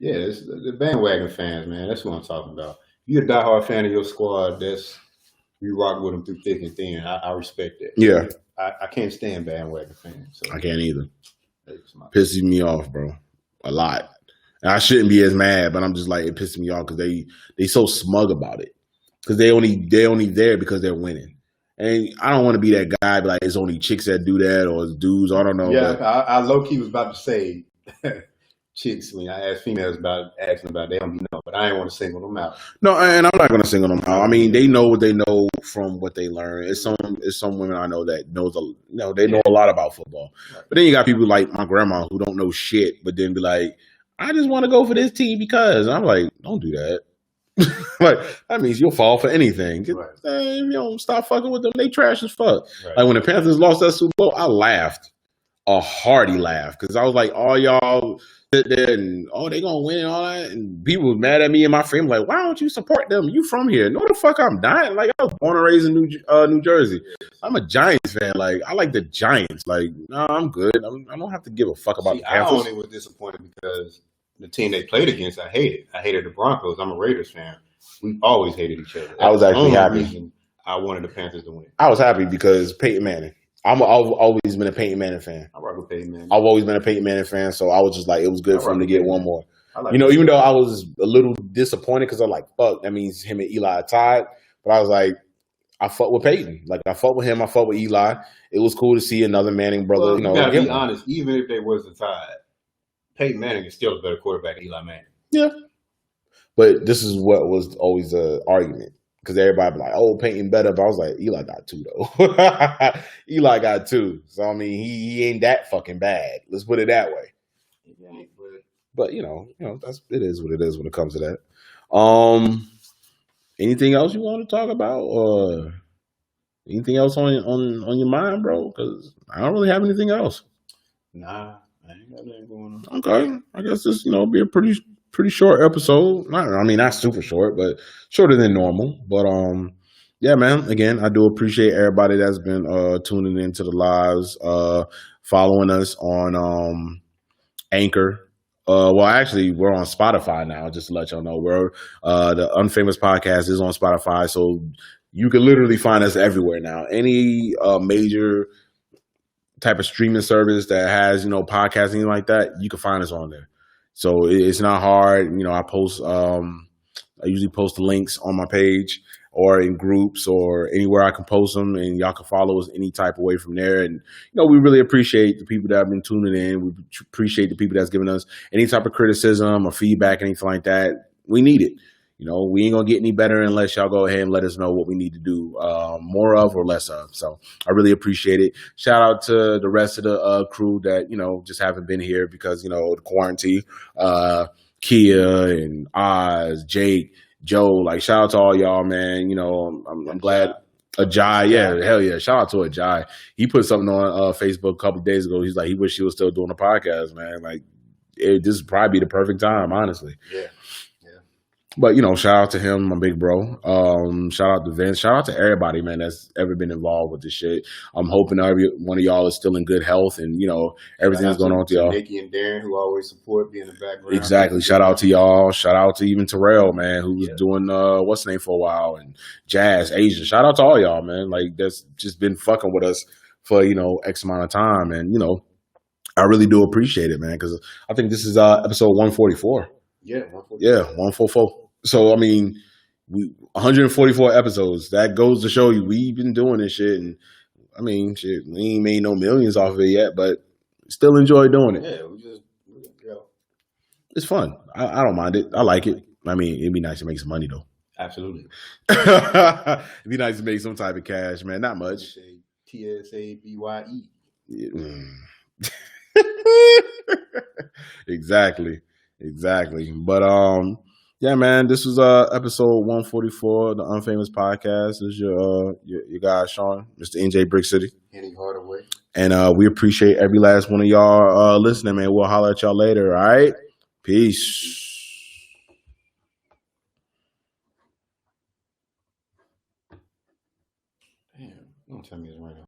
S2: it's the bandwagon fans, man. That's what I'm talking about. You're a diehard fan of your squad. You rock with them through thick and thin. I respect that.
S1: Yeah.
S2: I can't stand bandwagon fans. So.
S1: I can't either. Pisses me off, bro. A lot. And I shouldn't be as mad, but I'm just like, it pisses me off because they so smug about it. Because they only there because they're winning. And I don't want to be that guy, but like it's only chicks that do that or it's dudes. I don't know.
S2: Yeah, I low-key was about to say chicks when I ask females asking about they don't be know, but I ain't want to single them out.
S1: No, and I'm not going to single them out. I mean, they know what they know from what they learn. It's some women I know that knows they know a lot about football. Right. But then you got people like my grandma who don't know shit, but then be like, I just want to go for this team because. And I'm like, don't do that. Like that means you'll fall for anything. Right. Stop fucking with them. They trash as fuck. Right. Like when the Panthers lost that Super Bowl, I laughed. a hearty laugh because I was like, all y'all sit there and they gonna win and all that, and people was mad at me and my friend like, why don't you support them? You from here? No, the fuck, I'm dying. Like I was born and raised in New Jersey. I'm a Giants fan. Like I like the Giants. Like no, I'm good. I don't have to give a fuck about the Panthers.
S2: I only was disappointed because the team they played against, I hated. I hated the Broncos. I'm a Raiders fan. We always hated each other.
S1: I was actually happy.
S2: I wanted the Panthers to win.
S1: I was happy because Peyton Manning. I've always been a Peyton Manning fan.
S2: I rock with Peyton Manning.
S1: I've always been a Peyton Manning fan, so I was just like, it was good for him to get one more.
S2: Like
S1: even though I was a little disappointed because I'm like, fuck, that means him and Eli are tied. But I was like, I fuck with Peyton. Like, I fuck with him. I fuck with Eli. It was cool to see another Manning brother.
S2: Well, you gotta be honest. Even if they wasn't tied, Peyton Manning is still a better quarterback than Eli Manning.
S1: Yeah. But this is what was always the argument. Because everybody be like, oh, Peyton better. But I was like, Eli got 2, though. Eli got 2. So, I mean, he ain't that fucking bad. Let's put it that way.
S2: Yeah,
S1: but it is what it is when it comes to that. Anything else you want to talk about? Or anything else on your mind, bro? Because I don't really have anything else.
S2: Nah, I ain't got nothing going
S1: on. Okay. I guess this, be a pretty short episode. Not super short, but shorter than normal. But yeah, man. Again, I do appreciate everybody that's been tuning into the lives, following us on Anchor. Well, actually, we're on Spotify now. Just to let y'all know, we're the Unfamous Podcast is on Spotify, so you can literally find us everywhere now. Any major type of streaming service that has podcasting like that, you can find us on there. So it's not hard. I post. I usually post the links on my page or in groups or anywhere I can post them, and y'all can follow us any type of way from there. And we really appreciate the people that have been tuning in. We appreciate the people that's giving us any type of criticism or feedback, anything like that. We need it. We ain't gonna get any better unless y'all go ahead and let us know what we need to do more of or less of. So I really appreciate it. Shout out to the rest of the crew that just haven't been here because the quarantine. Kia and Oz, Jake, Joe. Like shout out to all y'all, man. I'm glad. Ajay, yeah, hell yeah. Shout out to Ajay. He put something on Facebook a couple of days ago. He's like, he wish he was still doing the podcast, man. Like, this would probably be the perfect time, honestly.
S2: Yeah.
S1: But, shout out to him, my big bro. Shout out to Vince. Shout out to everybody, man, that's ever been involved with this shit. I'm hoping every one of y'all is still in good health and, everything's going on with y'all.
S2: Nikki and Darren, who always support me in the background.
S1: Exactly. Shout out to y'all. Shout out to even Terrell, man, who was doing what's the name for a while. And Jazz, Asia. Shout out to all y'all, man. Like, that's just been fucking with us for, X amount of time. And, I really do appreciate it, man, because I think this is episode 144.
S2: Yeah, 144.
S1: Yeah, 144. So, 144 episodes. That goes to show you we've been doing this shit. And, shit, we ain't made no millions off of it yet, but still enjoy doing it.
S2: Yeah,
S1: it's fun. I don't mind it. I like it. It'd be nice to make some money, though.
S2: Absolutely.
S1: It'd be nice to make some type of cash, man. Not much.
S2: TSABYE.
S1: Yeah. Exactly. But yeah, man, this was episode 144 of the Unfamous Podcast. This is your guy, Sean, Mr. NJ Brick City.
S2: Henny Hardaway.
S1: And we appreciate every last one of y'all listening, man. We'll holler at y'all later, all right? Peace.
S2: Damn, don't tell me it's right now.